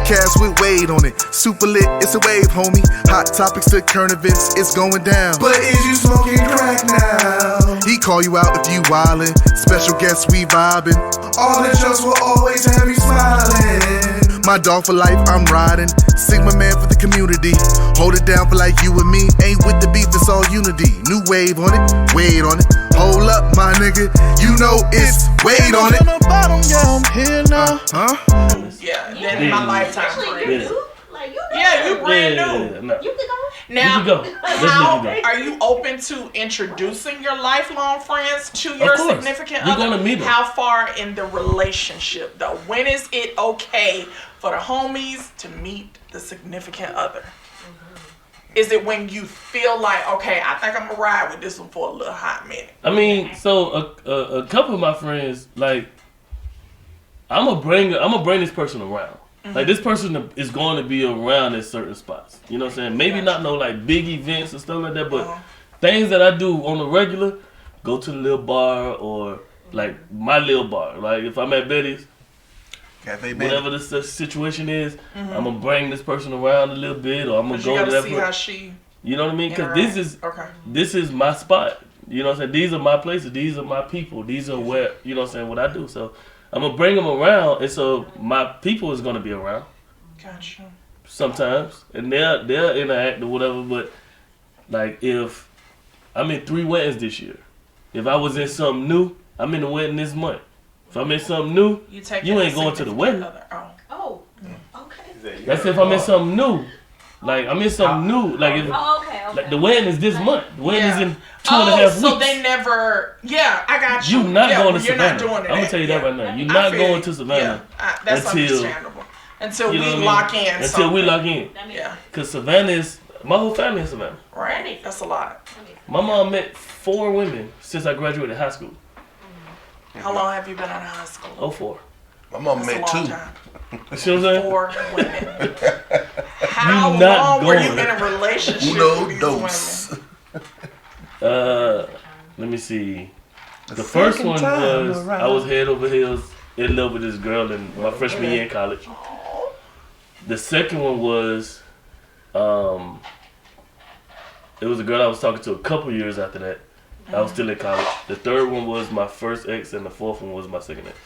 Podcast with Wade on it. Super lit, it's a wave, homie. Hot topics to current events, it's going down. But is you smoking crack now? He call you out if you wildin'. Special guests, we vibing. All the jokes will always have you smiling. My dog for life, I'm riding. Sigma man for the community. Hold it down for like you and me. Ain't with the beef, it's all unity. New wave on it, Wade on it. Hold up, my nigga. You know it's Wade on it. Yeah, I'm here now. Yeah, then in my lifetime. Yeah, you brand new. You can go. Now, you can go. how are you open to introducing your lifelong friends to your significant other? We're gonna meet them. How far in the relationship, though? When is it okay for the homies to meet the significant other? Is it when you feel like, okay, I think I'm gonna ride with this one for a little hot minute? I mean, so a couple of my friends, like, I'm gonna bring this person around. Like, this person is going to be around at certain spots. You know what I'm saying? Maybe not no like big events and stuff like that, but things that I do on the regular, go to the little bar or like my little bar. Like if I'm at Betty's, Cafe whatever the situation is, I'm gonna bring this person around a little bit, or I'm gonna go to that. See how she. You know what I mean? Because this is my spot. You know what I'm saying? These are my places. These are my people. These are where, you know what I'm saying, what I do. So I'm going to bring them around, and so my people is going to be around. Gotcha. Sometimes. And they'll interact or whatever, but like if I'm in 3 weddings this year, if I was in something new, I'm in the wedding this month. If I'm in something new, you ain't going to the wedding. Oh, okay. That's if I'm in something new. Like I'm in something new. Like if like the wedding is this month. The wedding is in 2.5 weeks. So they never. Yeah, I got you. You're not going to Savannah. Not doing it. I'm gonna tell you that right now. You're not going to Savannah. That's understandable. Until we lock in. Until we lock in. Yeah. Cause Savannah is my whole family in Savannah. Right. That's a lot. My mom met 4 women since I graduated high school. How long have you been out of high school? 04. My mom met 2. You see what I'm saying? 4 women. How long were you in a relationship with these women? Let me see. The first one was I was head over heels in love with this girl in my freshman year in college. The second one was it was a girl I was talking to a couple years after that. I was still in college. The third one was my first ex, and the fourth one was my second ex.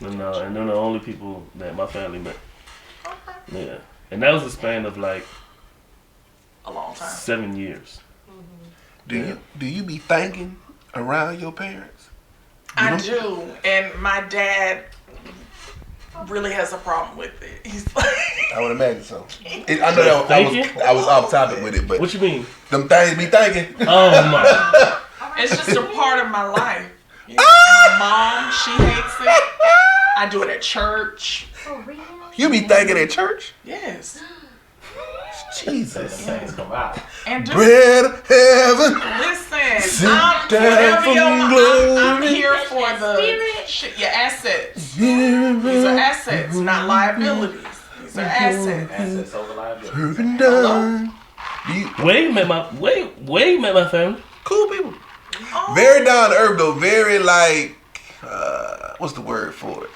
And they're the only people that my family met. Yeah. And that was a span of like a long time. 7 years. Do you be thinking around your parents? I do, and my dad really has a problem with it. He's like, I would imagine so. I know that I was off topic with it, but what you mean? Them things be thinking. Oh my! It's just a part of my life. You know, my mom, she hates it. I do it at church. For real? You be thinking at church? Yes. Jesus. And do Bread heaven. Listen, I'm I'm here for your assets. These are assets, not liabilities. These are assets. Assets over liabilities. Urban done. Wade met my family. Cool people. Oh. Very down to earth though. Very like, what's the word for it?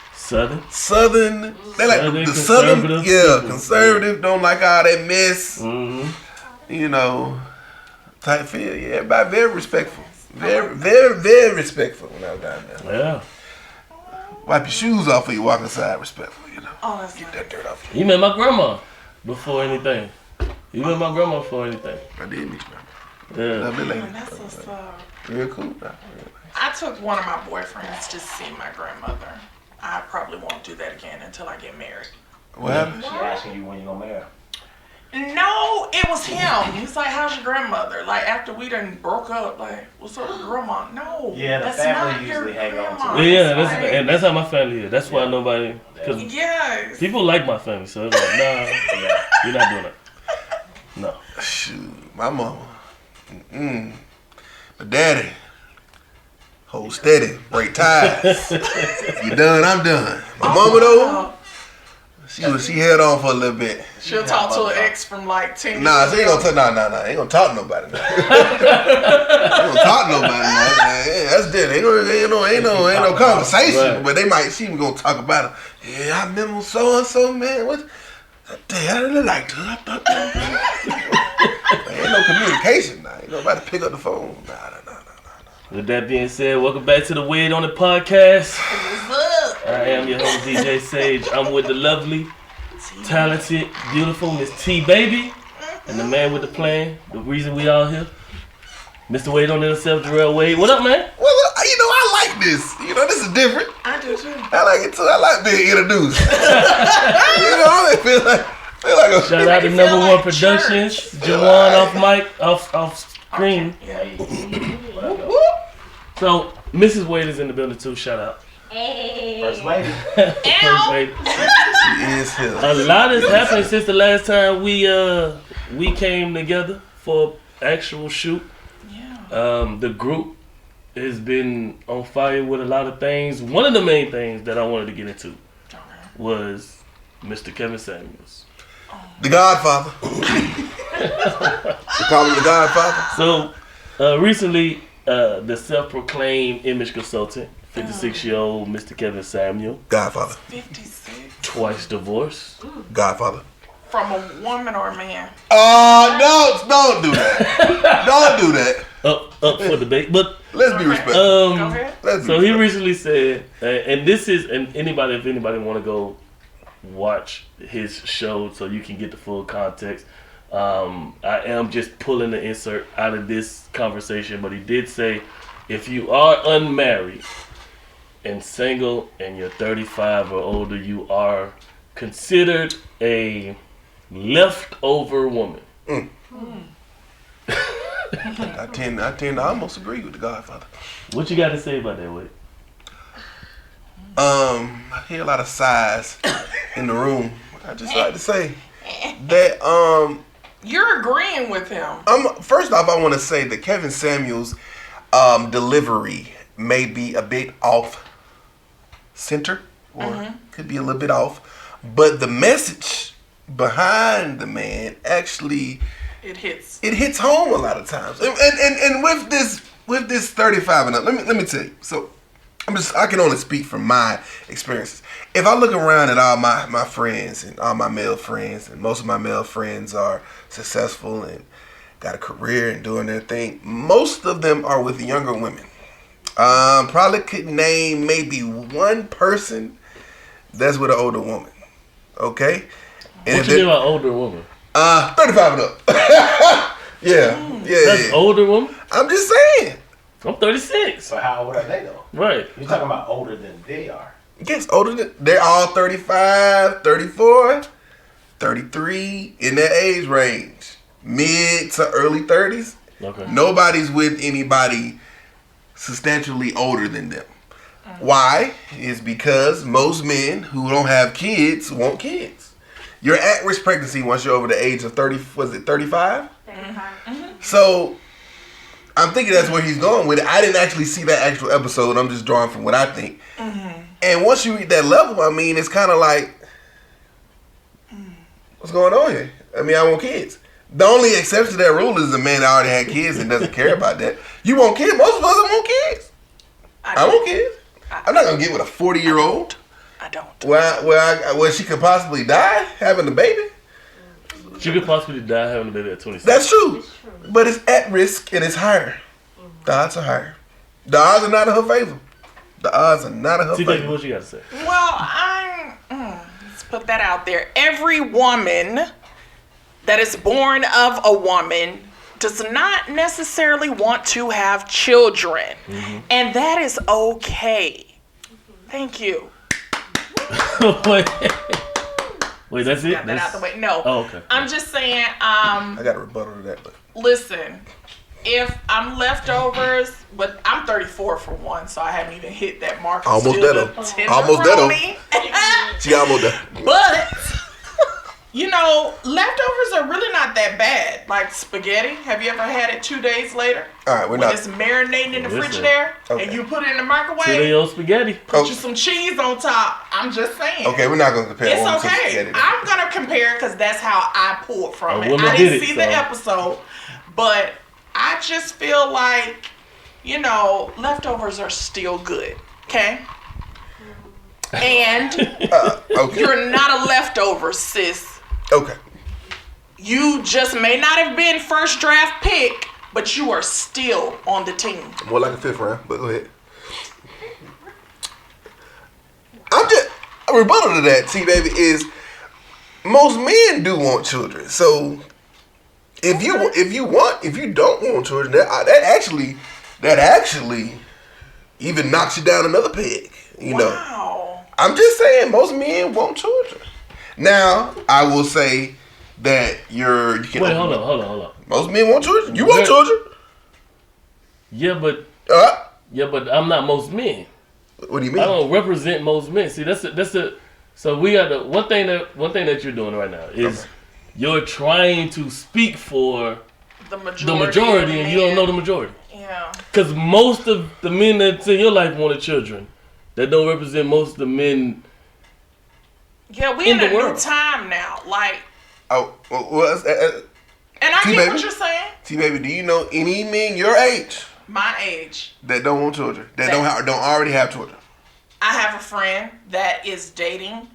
Southern. They like the Southern. Yeah, conservative. Don't like all that mess. You know, type feel. Yeah, everybody very respectful. Very respectful when I was down there. Yeah. Wipe your shoes off when you walk inside. Respectful, you know. Oh, that's get that dirt off. You met my grandma before anything. You met my grandma before anything. I did meet you. Yeah. Lovely lady. That's what's up. Real cool. I took one of my boyfriends to see my grandmother. I probably won't do that again until I get married. What happened? She asking you when you gonna marry. No, it was him. He's like, how's your grandmother? Like, after we done broke up, like, what's up with grandma? No, yeah, the that's family not usually your hang grandma. on to it. Yeah, and that's how my family is. That's why nobody, because people like my family, so it's like, nah, you're not doing it. No. Shoot, my mama. My daddy. Hold steady, break ties. You done, I'm done. My mama though, she held on for a little bit. She'll talk to her ex from like 10 years. Nah, she ain't gonna talk. Ain't gonna talk to nobody. Ain't gonna talk to nobody. Yeah, that's different. Ain't no conversation. Right. But she was gonna talk about it. Yeah, I remember so and so, man. Damn, I didn't like to. I thought ain't no communication now. Ain't nobody pick up the phone. Nah. With that being said, welcome back to the WadeOnIt podcast. I am your host, DJ Sage. I'm with the lovely, talented, beautiful Miss T Baby, and the man with the plan, the reason we all here, Mr. WadeOnIt himself, Jarrell Wade. What up, man? Well, I like this. This is different. I do too. I like it too. I like being introduced. I feel like a Shout out to Number One Productions, Jawan off screen. So, Mrs. Wade is in the building too. Shout out. Hey. First lady. First lady. She is here. A lot has happened since the last time we came together for actual shoot. Yeah. The group has been on fire with a lot of things. One of the main things that I wanted to get into was Mr. Kevin Samuels. The Godfather. They call him the Godfather. So, recently, the self-proclaimed image consultant, 56-year-old Mr. Kevin Samuel, Godfather. 56. twice divorced. Godfather. From a woman or a man? Don't do that. Don't do that. Up for debate, but Let's be respectful. Go ahead. so he recently said, and if anybody want to go watch his show so you can get the full context. I am just pulling the insert out of this conversation, but he did say, if you are unmarried and single and you're 35 or older, you are considered a leftover woman. I tend to almost agree with the Godfather. What you got to say about that, Wade? I hear a lot of sighs in the room. I just like to say that You're agreeing with him. first off, I want to say that Kevin Samuels' delivery may be a bit off center, or could be a little bit off, but the message behind the man actually It hits. it hits home a lot of times. And with this 35 and up, let me tell you. So I can only speak from my experiences. If I look around at all my friends and all my male friends, and most of my male friends are successful and got a career and doing their thing, most of them are with younger women. Probably could name maybe one person that's with an older woman. Okay? And What you mean by older woman? 35 and up. yeah. That's older woman? I'm just saying. I'm 36. So how old are they though? Right. You're talking about older than they are. Yes, older than, they're all 35, 34, 33, in that age range. Mid to early 30s. Okay. Nobody's with anybody substantially older than them. Why? It's because most men who don't have kids want kids. You're at risk pregnancy once you're over the age of 30, was it 35? So I'm thinking that's where he's going with it. I didn't actually see that actual episode. I'm just drawing from what I think. And once you reach that level, I mean, it's kind of like, what's going on here? I mean, I want kids. The only exception to that rule is a man that already had kids and doesn't care about that. You want kids? Most of us don't want kids. I want kids. I'm not going to get with a 40-year-old. I don't. Where she could possibly die having a baby. She could possibly die having a baby at 26. That's true. But it's at risk and it's higher. The odds are higher. The odds are not in her favor. The odds are not in her T-Baby, favor. what you got to say? Well, let's put that out there. Every woman that is born of a woman does not necessarily want to have children. And that is okay. Thank you. Wait, that's it? Got that out the way. No. Oh, okay. I'm just saying, I got a rebuttal to that. But listen, if I'm leftovers, but I'm 34 for one, so I haven't even hit that mark. I'm Almost still there, the though. Almost there, though. tenderoni. she almost there. But, leftovers are really not that bad. Like spaghetti. Have you ever had it 2 days later? All right, we're when not. it's marinating in the Listen. Frigidaire, Okay. and you put it in the microwave, 2-day-old spaghetti. put you some cheese on top. I'm just saying. Okay, we're not going to compare It's woman to okay. spaghetti. I'm going to compare because that's how I pulled from A it. woman I did didn't it, see so. the episode, but I just feel like, leftovers are still good. Okay? And Okay. you're not a leftover, sis. Okay. You just may not have been first draft pick, but you are still on the team. More like a 5th round, but go ahead. A rebuttal to that, T-Baby, is most men do want children. So if you don't want children, that actually even knocks you down another peg. You know. I'm just saying most men want children. Now I will say that you can. Wait, hold on. Most men want children. You want children? Yeah, but I'm not most men. What do you mean? I don't represent most men. See, that's the. So we got the one thing that you're doing right now is you're trying to speak for the majority, and you don't know the majority. Yeah. Because most of the men that's in your life wanted children. That don't represent most of the men. Yeah, we in a new time now. Like. Oh, well, and I get what you're saying. T-Baby, do you know any men your age? My age. That don't want children. That don't already have children. I have a friend that is dating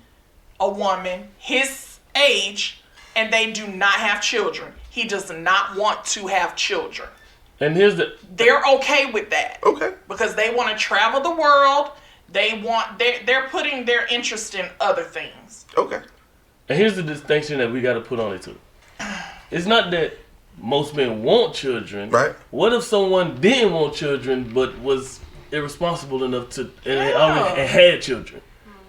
a woman his age, and they do not have children. He does not want to have children. And they're okay with that. Okay. Because they want to travel the world. They're putting their interest in other things. Okay. And here's the distinction that we got to put on it too. It's not that most men want children. Right. What if someone didn't want children but was irresponsible enough to and had children?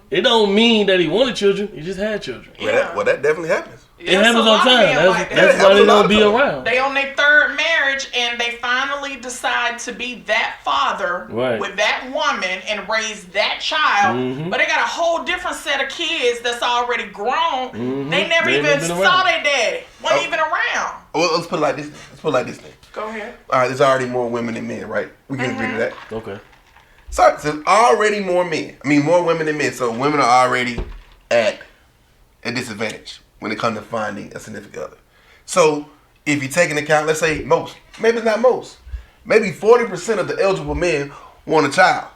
It don't mean that he wanted children. He just had children. Yeah. Well, that definitely happens. It happens all the time. That's why they don't be around. They on their third marriage and they finally decide to be that father with that woman and raise that child. Mm-hmm. But they got a whole different set of kids that's already grown. Mm-hmm. They never even saw their daddy. Wasn't even around. Well, let's put it like this. Go ahead. All right, there's already more women than men, right? We can agree to that. Okay. So there's already more men. I mean, more women than men. So women are already at a disadvantage when it comes to finding a significant other. So if you take into account, let's say maybe it's not most, maybe 40% of the eligible men want a child.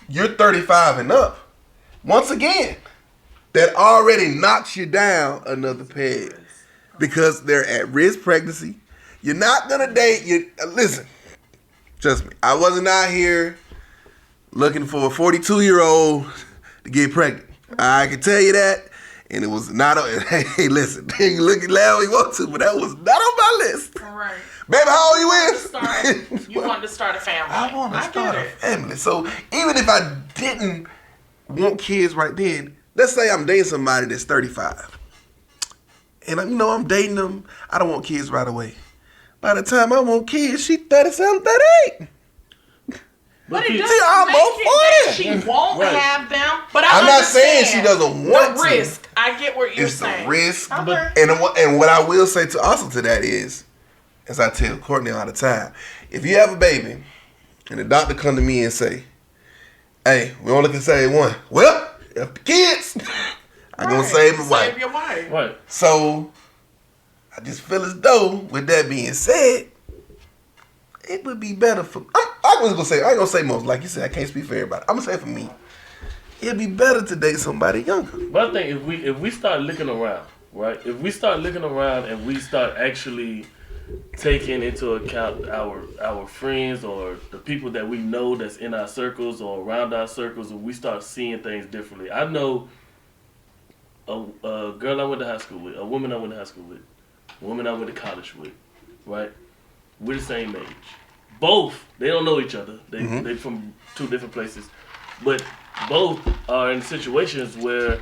You're 35 and up. Once again, that already knocks you down another peg because they're at risk pregnancy. You're not gonna date. Listen, trust me. I wasn't out here looking for a 42-year-old to get pregnant. I can tell you that. And it was not on. Hey, listen, you can look at loud you want to, but that was not on my list. All right. Baby, how old you is? You wanted to start a family. I want to start a family. So even if I didn't want kids right then, let's say I'm dating somebody that's 35. And I'm dating them. I don't want kids right away. By the time I want kids, she 37, 38. But it doesn't I'm make it that she won't have them. But I'm not saying she doesn't want the risk. I get what you're saying. It's the risk. Okay. And what I will say to that is, as I tell Courtney all the time, if you have a baby and the doctor come to me and say, hey, we only can save one. Well, if the kids, I'm going to save my wife. Save your wife. Right. So I just feel as though, with that being said, it would be better for. I ain't gonna say most. Like you said, I can't speak for everybody. I'm gonna say for me, it'd be better to date somebody younger. But I think if we start looking around, right? If we start looking around and we start actually taking into account our friends or the people that we know that's in our circles or around our circles, and we start seeing things differently. I know a girl I went to high school with, a woman I went to high school with, a woman I went to college with, right? We're the same age. Both, they don't know each other. They from two different places. But both are in situations where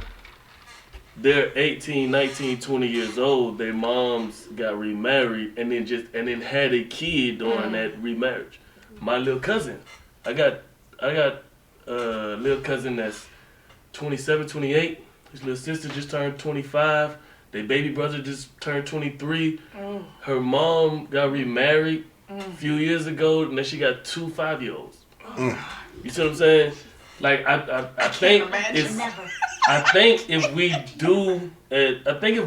they're 18, 19, 20 years old. Their moms got remarried and then had a kid during that remarriage. My little cousin, I got a little cousin that's 27, 28. His little sister just turned 25. Their baby brother just turned 23. Her mom got remarried a few years ago, and then she got 2 5-year-olds. You see what I'm saying? Like I think if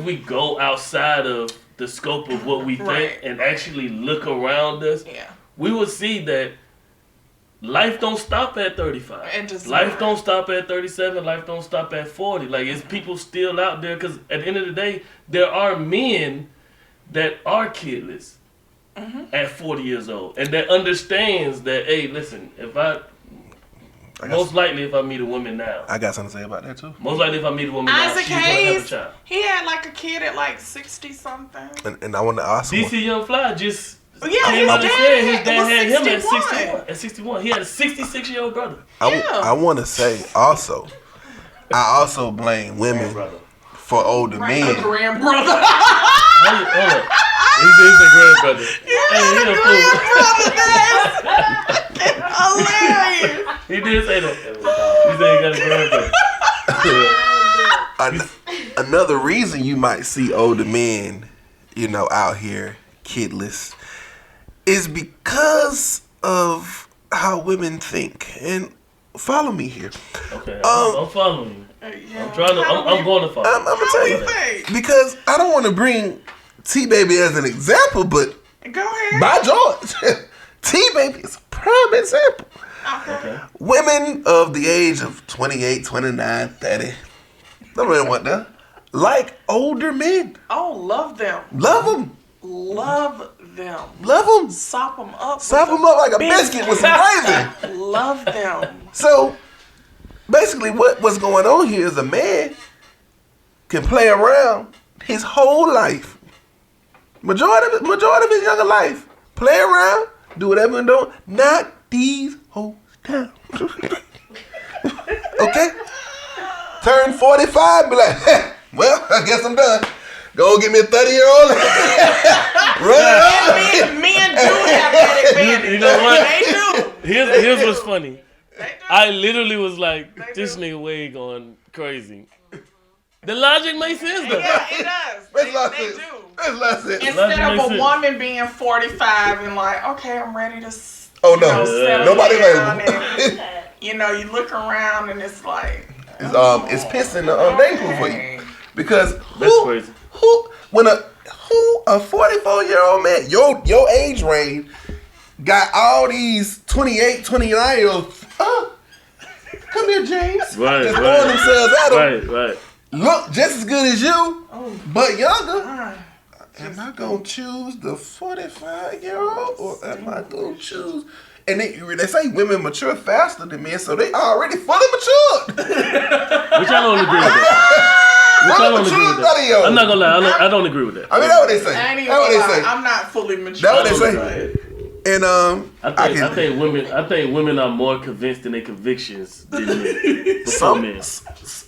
we go outside of the scope of what we think and actually look around us, we will see that life don't stop at 35. And just Life don't stop at 37. Life don't stop at 40. Like, it's people still out there because at the end of the day, there are men that are kidless at 40 years old and that understands that, hey, listen, most likely if I meet a woman now. I got something to say about that too. Most likely if I meet a woman Isaac now, she's going to have a Hayes, child. he had like a kid at like 60 something. And I want to also. DC Young Fly just Yeah, came his out and said his dad dad was had him 61. at 61. He had a 66-year-old brother. I want to say also, I also blame women for older men. Grandbrother. Hold up. He's the grandbrother. Hey, he a fool. Hilarious. He did say that. He said he got a grandbrother. Another reason you might see older men, out here kidless, is because of how women think. And follow me here. Okay, I'm following you. I'm trying to. I'm going to follow. I'm gonna tell you because I don't want to bring T-Baby as an example, but Go ahead. by George, T-Baby is a prime example. Okay. Women of the age of 28, 29, 30, don't really want that. Like older men. Oh, love them. Love them. Love them. Love them. Sop them up. Sop them up like a biscuit with some gravy. Love them. So, basically what's going on here is a man can play around his whole life. Majority of his younger life. Play around, do whatever and don't. Knock these hoes down. Okay? Turn 45, be like, well, I guess I'm done. Go get me a 30-year-old. Men do have that advantage. You know what? They do. Here's what's funny. They do. I literally was like, this nigga Wade going crazy. The logic makes sense though. Yeah, it does. They do. Instead of a woman being 45 and like, okay, I'm ready to settle nobody down available. and, you look around and it's like, It's pissing the day pool for you. Because That's crazy. when a 44-year-old man, your age range, got all these 28, 29-year-olds, come here, James. Right, just throwing themselves at them. Right. Look just as good as you, but younger. Am I going to choose the 45-year-old or am I going to choose? And they say women mature faster than men, so they already fully matured. Which I don't agree with that. I'm not gonna lie, I don't agree with that. I mean, that's what they say. I'm not fully mature. That's what they say. And I think women are more convinced in their convictions than men. Men.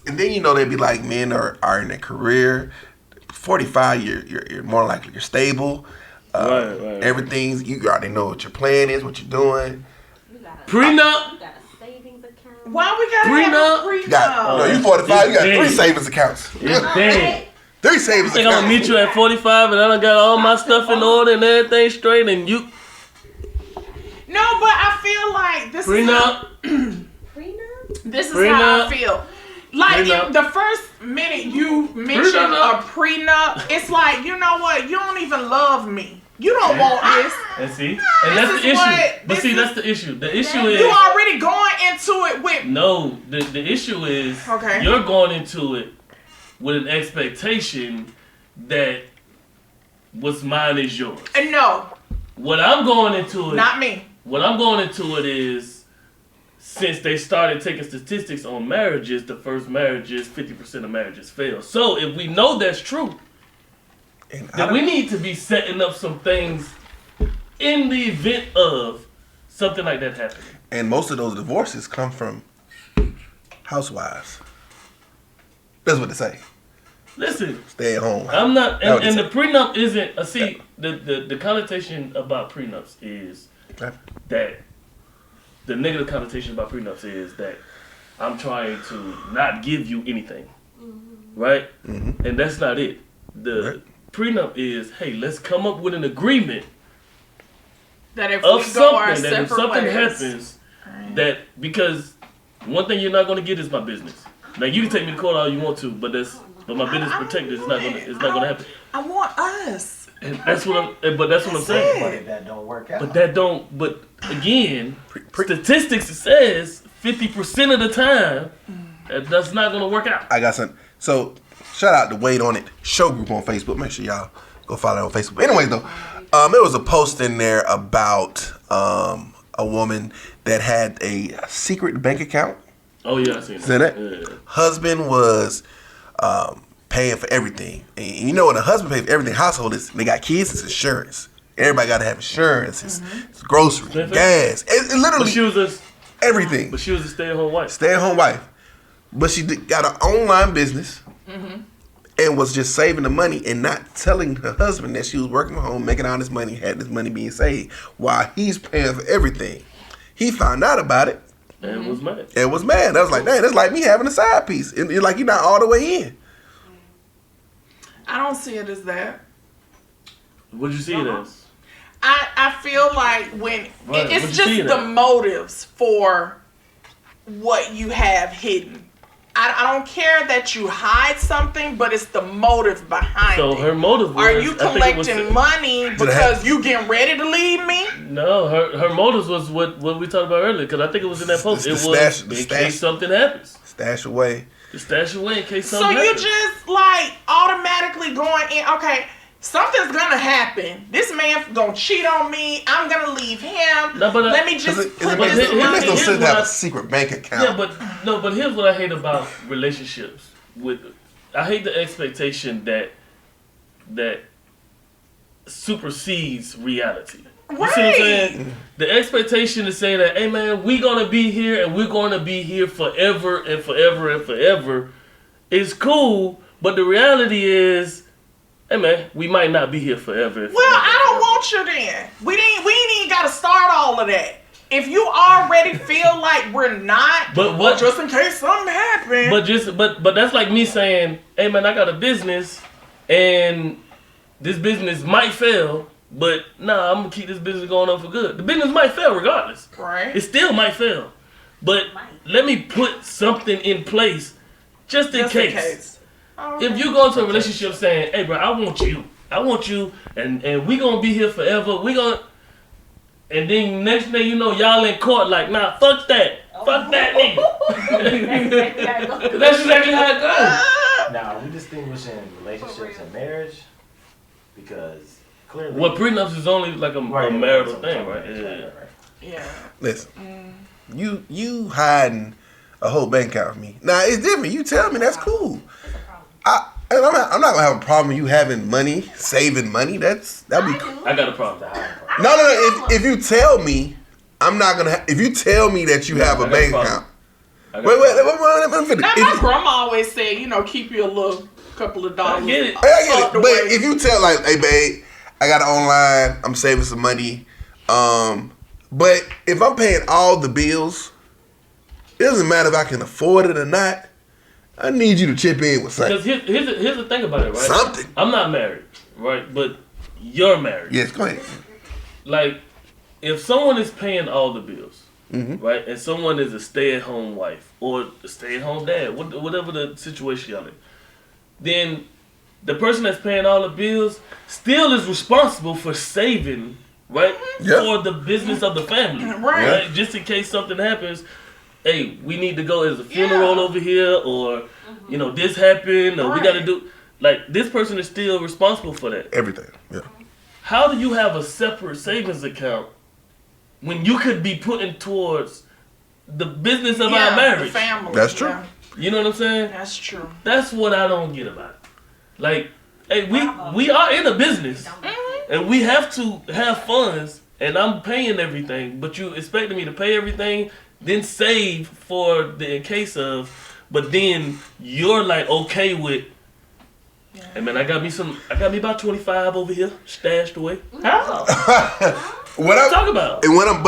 And then they be like, men are in their career. 45, you're more likely you're stable. Right. Everything's, you already know what your plan is, what you're doing. Prenup. You got a savings account. Why we gotta Prenup? have a prenup? You 45, you got It's 3 dead. savings accounts. It's dead. 3 savings I think I'm accounts. gonna meet you at 45 and I done got all my stuff in order and everything straight and you No, but I feel like this prenup. is how Prenup. I feel. Like Prenup. the first minute you mention Prenup. a prenup, it's like, you know what? You don't even love me. You don't want this. And see? And that's This the is issue. what- But this see, is- that's the issue. The issue You is already going into it with no, the issue is Okay. you're going into it with an expectation that what's mine is yours. and no, What I'm going into it not me. What I'm going into it is, since they started taking statistics on marriages, the first marriages, 50% of marriages fail. So if we know that's true, then we need to be setting up some things in the event of something like that happening. And most of those divorces come from housewives. That's what they say. Listen, Stay at home. I'm not, That's what and they the prenup isn't, the connotation about prenups is say. that, the negative connotation about prenups is that I'm trying to not give you anything, right? Mm-hmm. And that's not it. The prenup is, hey, let's come up with an agreement That if of we go our something, that if separate something ways, happens, that, because one thing you're not going to get is my business. Now you can take me to court all you want to, but my business protected. It's not gonna happen. I want us. And that's what I'm saying. But if that don't work out. But again, statistics says 50% of the time that's not gonna work out. I got something. So shout out to WadeOnIt show group on Facebook. Make sure y'all go follow that on Facebook. Anyway though, there was a post in there about a woman that had a secret bank account. Oh yeah, I seen that. See that? Yeah. Husband was paying for everything. And you know when a husband pays for everything, household is they got kids, it's insurance. Everybody got to have insurance. It's groceries, gas. It literally But she was everything. a stay-at-home wife. Stay-at-home wife. But she got an online business and was just saving the money and not telling her husband that she was working from home, making all this money, had this money being saved while he's paying for everything. He found out about it. And was mad. And was mad. I was like, dang, that's like me having a side piece. And you're like, you're not all the way in. I don't see it as that. What'd you see it as? I feel like when Right, what'd it's you just see it the as? motives for what you have hidden. I don't care that you hide something, but it's the motive behind So it. her motive was, Are you I think it was- collecting money because you getting ready to leave me? No, her motives was what we talked about earlier. Because I think it was in that post. The It stash- was the in stash. case something happens. Stash away. The stash away in case So something you happens. just like automatically going in, okay, something's gonna happen. This man gonna cheat on me. I'm gonna leave him. No, but, Let me just put It but this makes no money. here's sense to what have I- a secret bank account. Yeah, but here's what I hate about relationships. I hate the expectation that supersedes reality. You see what I'm saying? The expectation to say that, hey man, we gonna be here and we're gonna be here forever and forever and forever is cool, but the reality is, hey man, we might not be here forever. Well, I don't want you then. We ain't even gotta start all of that. If you already feel like we're not, But well, what- just in case something happens. But that's like me saying, hey man, I got a business and this business might fail, but nah, I'm gonna keep this business going on for good. The business might fail regardless. Right. It still might fail. But let me put something in place just in case. If you go into a relationship saying, hey bro, I want you and we gonna be here forever, and then next thing you know, y'all in court like, nah, fuck that. Fuck that nigga. That's exactly how it goes. Now, are we distinguishing relationships and marriage? Because clearly. Well, prenups is only like a marital thing, right? Yeah. Yeah. Listen, you hiding a whole bank account from me. Now it's different. You tell me that's cool. I'm not gonna have a problem with you having money, saving money. That'd be cool. I got a problem. No. If you tell me, I'm not gonna. If you tell me that you have a I got a bank problem. account. I got Wait, a problem. let me finish. Now, If my you- grandma always said, keep you a little couple of dollars. I get it. I get tucked it. But away. if you tell like, hey babe, I got it online, I'm saving some money. But if I'm paying all the bills, it doesn't matter if I can afford it or not. I need you to chip in with something. Because here's the thing about it, right? Something. I'm not married, right? But you're married. Yes, go ahead. Like, if someone is paying all the bills, Mm-hmm. right, and someone is a stay-at-home wife or a stay-at-home dad, whatever the situation y'all in, then the person that's paying all the bills still is responsible for saving, right, Yeah. for the business of the family, Right. Just in case something happens. Hey, we need to go. There's a funeral over here, or this happened, or we got to do. Like, this person is still responsible for that. Everything. Yeah. How do you have a separate savings account when you could be putting towards the business of our marriage? The family. That's true. Yeah, You know what I'm saying? that's true. That's what I don't get about it. Like, hey, we are in a business, and we have to have funds, and I'm paying everything, but you expecting me to pay everything, then save for the in case of, but then you're like okay with, hey man, I got me about 25 over here stashed away. How? What I'm Talk about. And what I'm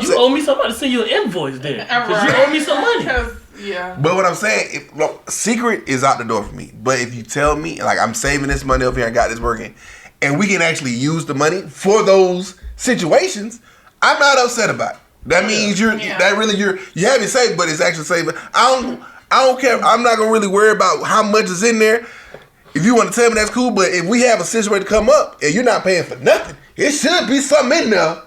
You saying. owe me somebody to send you an invoice then, because you Right. owe me some money. 'Cause, yeah. But what I'm saying, secret is out the door for me. But if you tell me, like, I'm saving this money over here, I got this working, and we can actually use the money for those situations, I'm not upset about it. That means you have it saved, but it's actually saving. I don't care. I'm not gonna really worry about how much is in there. If you want to tell me, that's cool. But if we have a situation come up and you're not paying for nothing, it should be something in there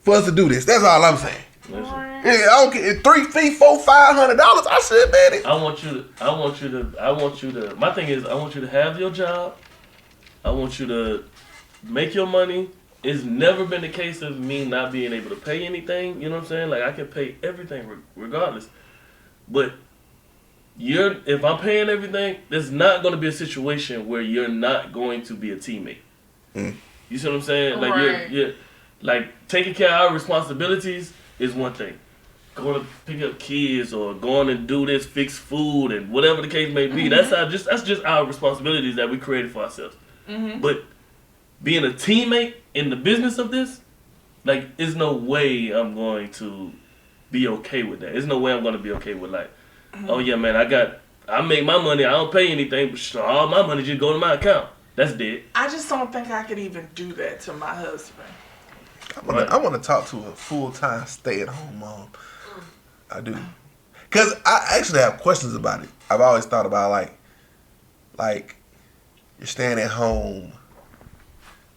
for us to do this. That's all I'm saying. Listen, Yeah, I don't care. $300, $400, $500. I should bet it. I want you to. My thing is, I want you to have your job. I want you to make your money. It's never been the case of me not being able to pay anything. You know what I'm saying? Like, I can pay everything regardless. But if I'm paying everything, there's not going to be a situation where you're not going to be a teammate. You see what I'm saying? Like, Right. you're like, taking care of our responsibilities is one thing. Going to pick up kids or going and do this, fix food, and whatever the case may be. That's just our responsibilities that we created for ourselves. But being a teammate in the business of this, like, there's no way I'm going to be okay with that. There's no way I'm going to be okay with, like, oh yeah, man, I make my money, I don't pay anything, but sure, all my money just go to my account. That's dead. I just don't think I could even do that to my husband. I want to talk to a full-time stay-at-home mom. I do. Because I actually have questions about it. I've always thought about, like you're staying at home.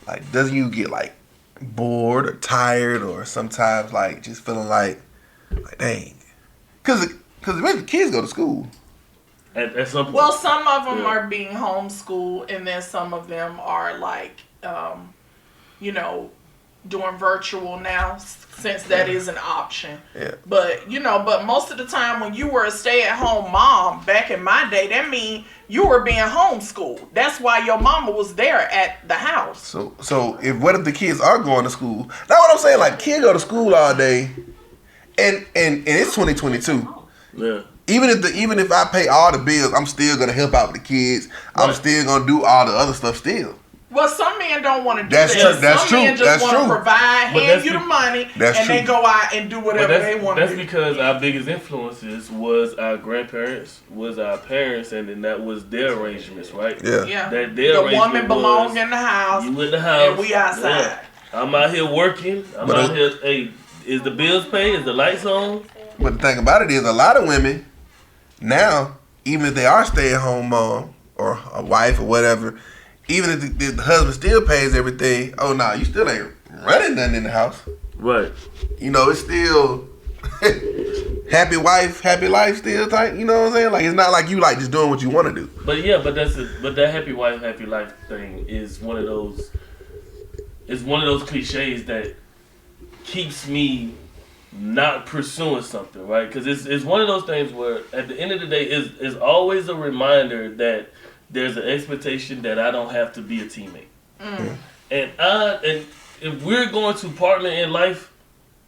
Like, doesn't you get, like, bored or tired or sometimes, like, just feeling like dang. Because the kids go to school. At some point. Well, some of them are being homeschooled, and then some of them are like, doing virtual now, since that is an option. Yeah. But but most of the time when you were a stay-at-home mom back in my day, that mean you were being homeschooled. That's why your mama was there at the house. So what if the kids are going to school? That's what I'm saying. Like, kids go to school all day, and it's 2022. Yeah. Even if I pay all the bills, I'm still gonna help out with the kids. I'm still gonna do all the other stuff still. Well, some men don't want to do That's that. true. That's some true. men just That's want to true. provide, But hand you the money, That's and true. they go out and do whatever they want to do. That's because our biggest influences was our grandparents, was our parents, and then that was their arrangements, right? Yeah. Yeah. That their The arrangement woman belong was, in the house, you in the house, and we outside. Yeah. I'm out here working. I'm out here. Hey, is the bills paid? Is the lights on? But the thing about it is, a lot of women now, even if they are stay-at-home mom or a wife or whatever, even if the husband still pays everything, oh no, you still ain't running nothing in the house. Right. It's still happy wife, happy life still type. You know what I'm saying? Like, it's not like you like just doing what you want to do. But yeah, but that happy wife, happy life thing is one of those. It's one of those cliches that keeps me not pursuing something, right? Because it's one of those things where at the end of the day, is always a reminder that there's an expectation that I don't have to be a teammate. And if we're going to partner in life,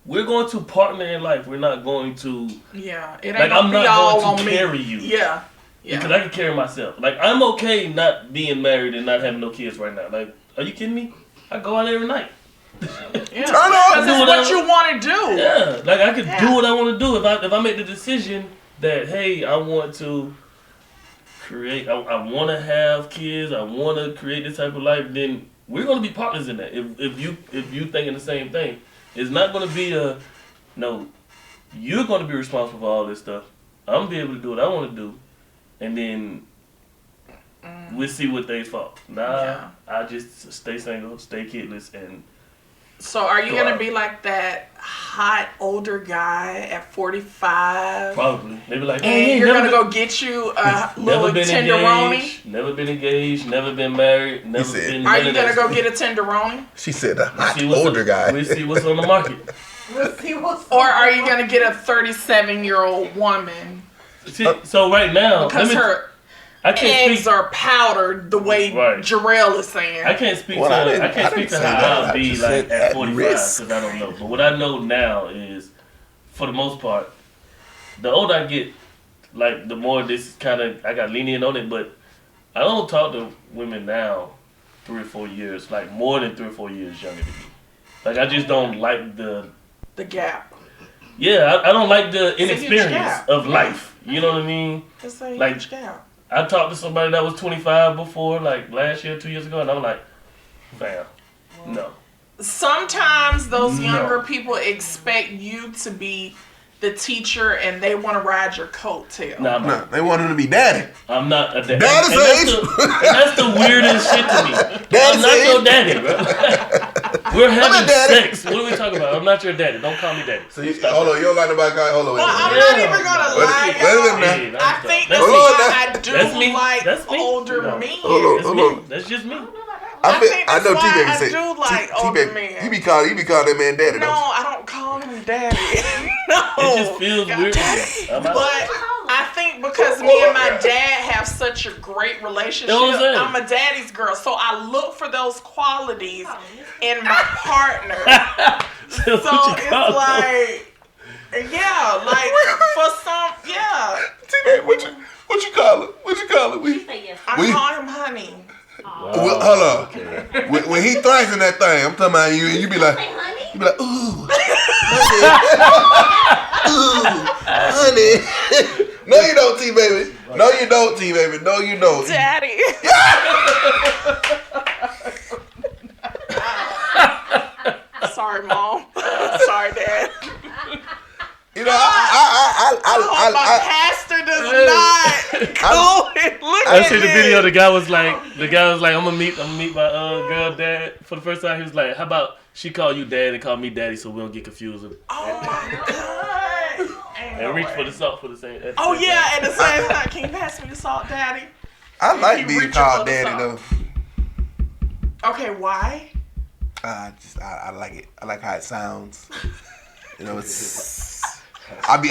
we're going to partner in life. We're not going to. Yeah, it ain't Like, gonna I'm be not all going to on me. carry you. Yeah. Because I can carry myself. Like, I'm okay not being married and not having no kids right now. Like, are you kidding me? I go out every night. Yeah. Turn up. Because it's what you want to do. Yeah, like I can do what I want to do. If I make the decision that, hey, I want to create, I want to have kids, I want to create this type of life, then we're going to be partners in that. If you thinking the same thing, it's not going to be no. You're going to be responsible for all this stuff. I'm going to be able to do what I want to do, and then we'll see what things fall. Nah, I just stay single, stay kidless, and. So are you gonna be like that hot older guy at 45? Probably. They be like, And you're gonna go get you a little never been tenderoni? engaged, never been engaged, never been married, never been. Are you gonna go get a tenderoni? She said the hot See what's older guy. We see what's on the market. Or are you gonna get a 37-year-old woman See, so right now, because her I can't eggs speak. are powdered the way Right. Jarrell is saying? I can't speak Well, to. I I can't didn't speak to say how that. I'll I be just like said at at 45 risk. because I don't know. But what I know now is, for the most part, the older I get, like the more this kind of I got lenient on it. But I don't talk to women now 3 or 4 years, like more than 3 or 4 years younger than me. Like I just don't like the gap. Yeah, I don't like the It's a huge inexperience gap. of life. You know what I mean? It's a Like- huge gap. I talked to somebody that was 25 before, like last year, 2 years ago, and I'm like, fam, no. Sometimes those No. younger people expect you to be the teacher and they want to ride your coattail. Nah, Nah, they want him to be daddy. I'm not a daddy. Daddy's That's the weirdest shit to me. I'm not your daddy, bro. We're having sex. What are we talking about? I'm not your daddy. Don't call me daddy. So hold on, you don't like nobody call. Hold on, Well, I'm wait. not even gonna lie, y'all. I think that's why I do like older men. Hold on. That's just me. I know that's why T-Baby I say do like older men. You be calling that man daddy. No, don't you? I don't call him daddy. No. It just feels weird. But I think because me and my dad have such a great relationship, I'm a daddy's girl. So I look for those qualities in my partner. So it's like, yeah, like for some, yeah. T-Baby, what you call it? What you call it? I call him honey. Well, hold on. When he thrashing that thing, I'm talking about you, and you be like, ooh, honey. No, you don't, T-Baby. No, you don't, T-Baby. No, you don't. Daddy. Sorry, Mom. Sorry, Dad. You know, my pastor does not go and look I at see the me. video. The guy was like, I'm gonna meet my girl dad for the first time. He was like, how about she call you dad and call me daddy so we don't get confused. Oh my God. And reach for the salt for the same. Oh yeah, at the same time, can you pass me the salt, daddy? I like being called daddy though. Okay, why? I like it. I like how it sounds. You know, it's. I might be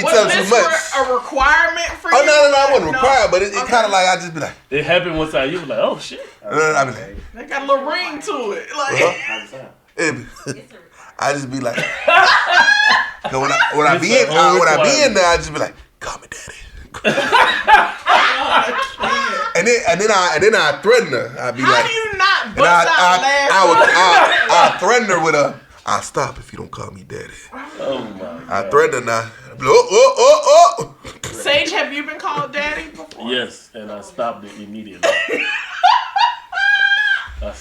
telling too much. Was this a requirement for you? Oh no, I wasn't required, but it kind of like I just be like. It happened one time. You was like, oh shit. I be like, they got a little ring to it, like. I just be like. So when I be in there, I just be like, call me daddy. and then I threaten her. I'd be How like, do you not bust out laughing? I threaten her with a. I'll stop if you don't call me daddy. Oh my God. I threaten her now. Oh. Sage, have you been called daddy before? Yes, and I stopped it immediately. I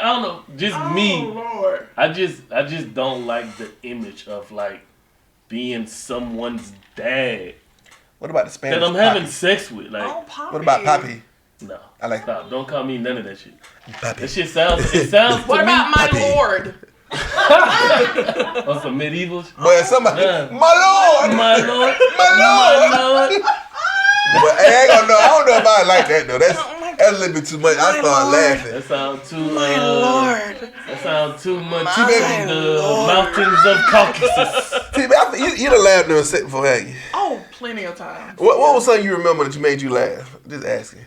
don't know, just me. Lord. I just don't like the image of like being someone's dad What about the Spanish? that I'm having sex with. Like, Poppy. What about Papi? no, I like stop. Don't call me none of that shit. Papi. That shit sounds. It sounds. What to about my Papi. lord? On some medievals. Boy, somebody. Yeah. My lord. My lord. My lord. But I ain't gonna know. I don't know if I like that though. That's a little bit too much. I start laughing. That sounds too. My lord. That sounds too much. My From the lord. mountains of Caucasus. You done laughed during sex before, haven't you? Oh, plenty of times. What was something you remember that made you laugh? Just asking.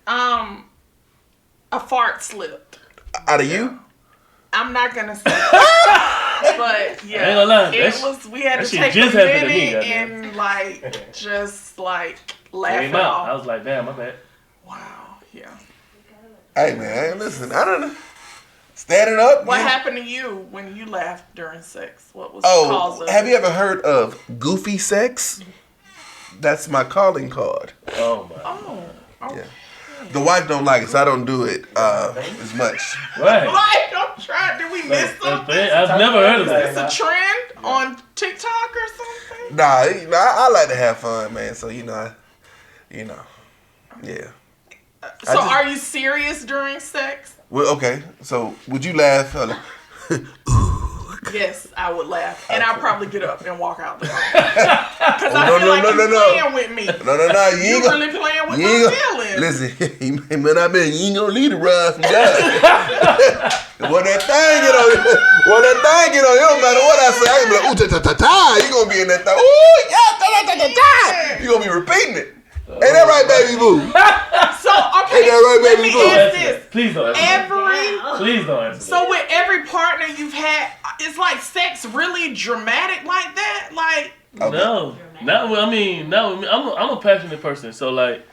A fart slipped. Out of you? I'm not gonna say, but yeah, I ain't gonna lie, we had that to shit take just a happened to me, minute goddamn. and just laugh Came it out. off. I was like, damn, my bad. Wow, yeah. Hey man, listen. I don't know. Standing up. What yeah. happened to you when you laughed during sex? What was the cause of have it? you ever heard of goofy sex? That's my calling card. Oh my. Oh, Yeah. The wife don't like it, so I don't do it as much. Right. Like, don't try. Did we miss something? I've never heard of Is that. this a trend on TikTok or something? Nah, I like to have fun, man. So yeah. So are you serious during sex? Well, okay. So would you laugh? Yes, I would laugh, and I'd probably get up and walk out the room. Because I feel like you're playing with me. No. You You're ain't gonna. really playing with You my ain't gonna feelings. listen. You ain't gonna leave the ride from God. When that thing get on you, it don't matter what I say. I can be like, ooh, ta-ta-ta-ta. You gonna be in that thing. Ooh, yeah, ta-ta-ta-ta-ta. You gonna be repeating it. Ain't that right, baby boo? So, okay, Ain't that right, let baby me boo? ask this. Please don't answer. Please don't answer. So with every partner you've had, it's like sex really dramatic like that? Like, No. I'm a passionate person. So like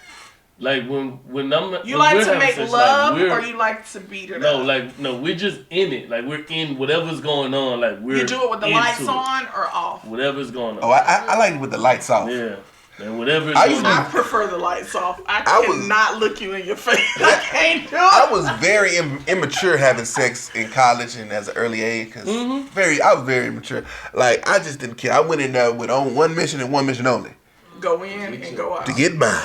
when I'm you like we're to having make sex, love like, or you like to beat it No, up? we're just in it. Like we're in whatever's going on. Like we're You do it with the into lights it. on or off? Whatever's going on. Oh, I like it with the lights off. Yeah. And whatever. I prefer the lights off. I cannot look you in your face. I can't do it. I was very immature having sex in college and as an early age. Cause I was very immature. Like, I just didn't care. I went in there with on one mission and one mission only. Go in and go out. To get mine.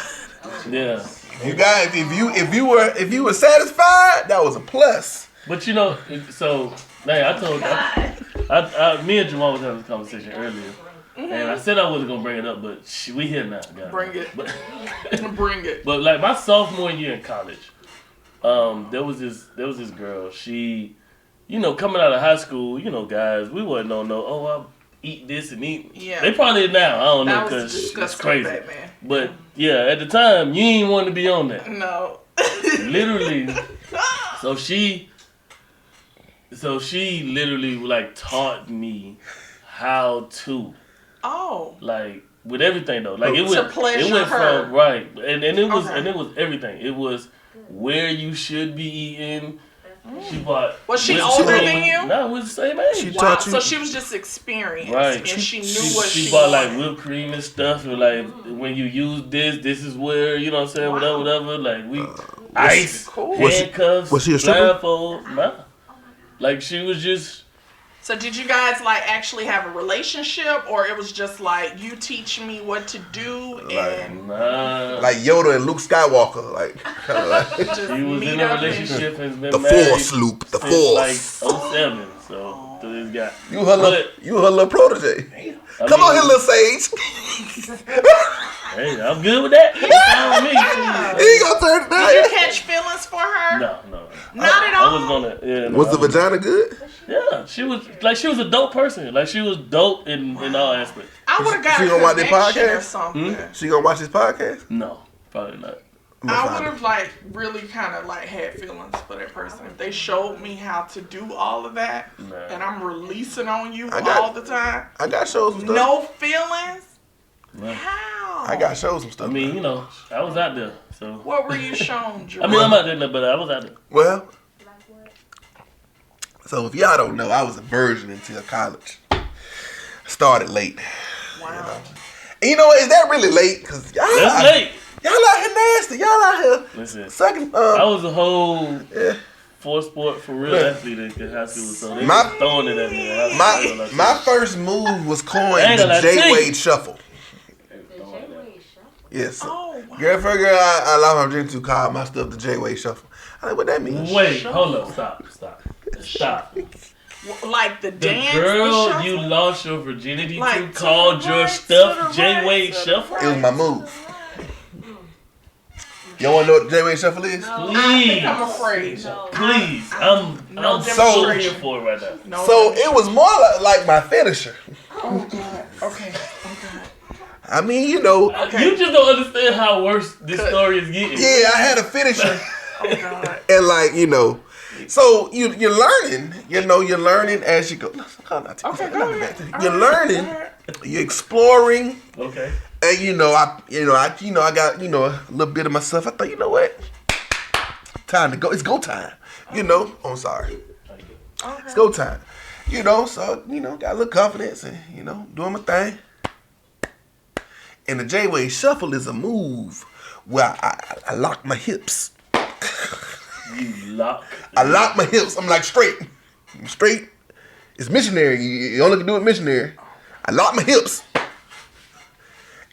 Yeah. You guys, if you were satisfied, that was a plus. But you know, so I told me and Jamal was having this conversation earlier, and I said I wasn't gonna bring it up, but we here now. Bring it. But, bring it. But like my sophomore year in college, there was this girl. She, coming out of high school, guys, we wasn't on I eat this and eat. Yeah. They probably now. I don't know because it's crazy. Man. But yeah, at the time, you ain't want to be on that. No. Literally. So she literally like taught me how to. Oh. Like with everything though. Like it went her. from right. And it was everything. It was where you should be eating. She bought. Was she older than you? No, we was the same age. She taught you. So she was just experienced, right? And she knew what she bought wanted. like whipped cream and stuff, and like when you use this is where you know what I'm saying, whatever. Like we ice, handcuffs, was she a stripper? blindfold. Nah, like she was just. So did you guys like actually have a relationship, or it was just like you teach me what to do and like Yoda and Luke Skywalker, like kind of like he was in a relationship and been the married Force, Luke, the since Force. like 07, so to this guy. You her little protege. Come on here, little Sage. Hey, I'm good with that. That's me. He ain't gonna turn it down. did you catch feelings for her? No. Not at all. I was gonna. Yeah. No, Was the vagina good? Yeah, she was a dope person. Like she was dope in all aspects. I would have got She a gonna watch this connection or podcast? something. She gonna watch this podcast? No, probably not. I would have like really kind of like had feelings for that person if they showed me how to do all of that, and I'm releasing on you all the time. I got shows some stuff. No feelings. Right. How? I got shows some stuff. I mean, I was out there, so. What were you shown, Drew? I mean, I'm out there, but I was out there. Well, so if y'all don't know, I was a virgin until college. Started late. Wow. And you know what? Is that really late? Cause That's late. Y'all out here nasty. Y'all out here Listen, sucking. I was a whole for real athlete in high school, so they was throwing it at me. My first move was coined the J-Wade Shuffle. Yes. Oh, wow. Girl, first girl I love my drink to call my stuff the J-Wade Shuffle. I like, what that mean? Wait, hold up, stop. Like the dance. The girl the you lost your virginity like to called your stuff J-Wade Shuffle? It was my move. Y'all want to know what the J-Wade Shuffle is? Please. I'm afraid. Please. I'm so here for it right now. So it was more like my finisher. Oh, God. Okay. I mean, You just don't understand how worse this story is getting. Yeah, I had a finisher. Oh, God. And so you're learning, you're learning as you go. Okay, go ahead. You're learning, you're exploring. Okay. And I got a little bit of myself. I thought, you know what? Time to go. It's go time. Oh, I'm sorry. Okay. It's go time. So got a little confidence and doing my thing. And the J-Wade Shuffle is a move where I lock my hips. I lock my hips. I'm like straight. I'm straight. It's missionary. You only can do it missionary. I lock my hips.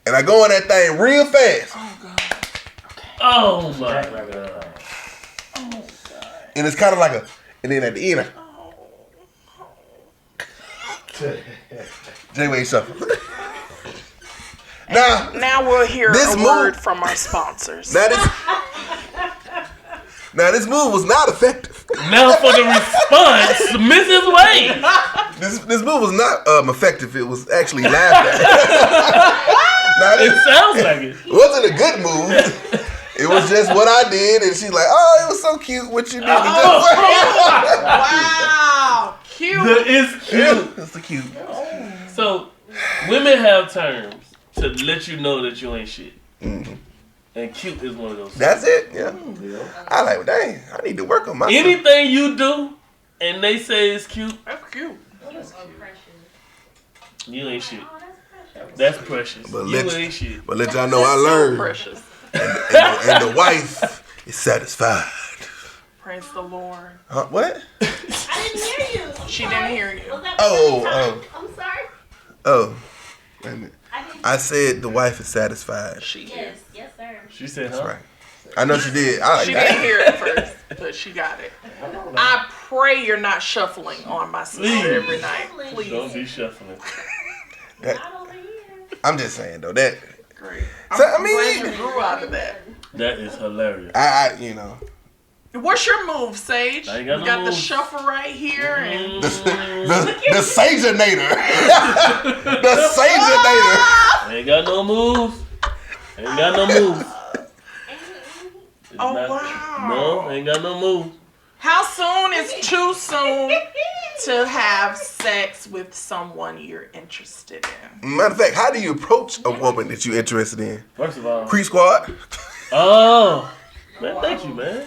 And I go on that thing real fast. Oh, God. Oh, my God. Oh, God. And it's kind of like and then at the end, J-Wade Shuffle. Now we'll hear a word from our sponsors. Now this move was not effective. Now for the response, Mrs. Wade. This move was not effective. It was actually laughed at. It sounds like it. It wasn't a good move. It was just what I did, and she's like, "Oh, it was so cute what you did." Wow, cute. It's cute. It's the cute. So, women have terms to let you know that you ain't shit. Mm-hmm. And cute is one of those. That's it. Yeah. I like, dang, I need to work on myself. Anything you do, and they say it's cute. That's cute. You ain't shit. That's precious. But You let, ain't shit. but let y'all know I So learned. precious. And the wife is satisfied. Praise the Lord. Huh? What? I didn't hear you. She didn't hear you. Was that Oh, the second time? I'm sorry. Oh, wait a minute. I didn't. I said the wife is satisfied. She is. Yes, sir. She said, That's huh? right. I know she did. I She got didn't it. hear it first, but she got it. I pray you're not shuffling on my sister Please. every night. Don't Please. be shuffling. Not over here. I'm just saying though that. Great. So, I I'm mean- glad you grew out of that. That is hilarious. I you know. What's your move, Sage? I We ain't got got no the moves. shuffle right here, and The Saginator. The Saginator. Ain't got no moves. Ain't got no moves. It's oh not- wow. No, ain't got no moves. How soon is too soon to have sex with someone you're interested in? Matter of fact, how do you approach a woman that you're interested in? First of all. Creep squad. Oh. Man, thank you, man.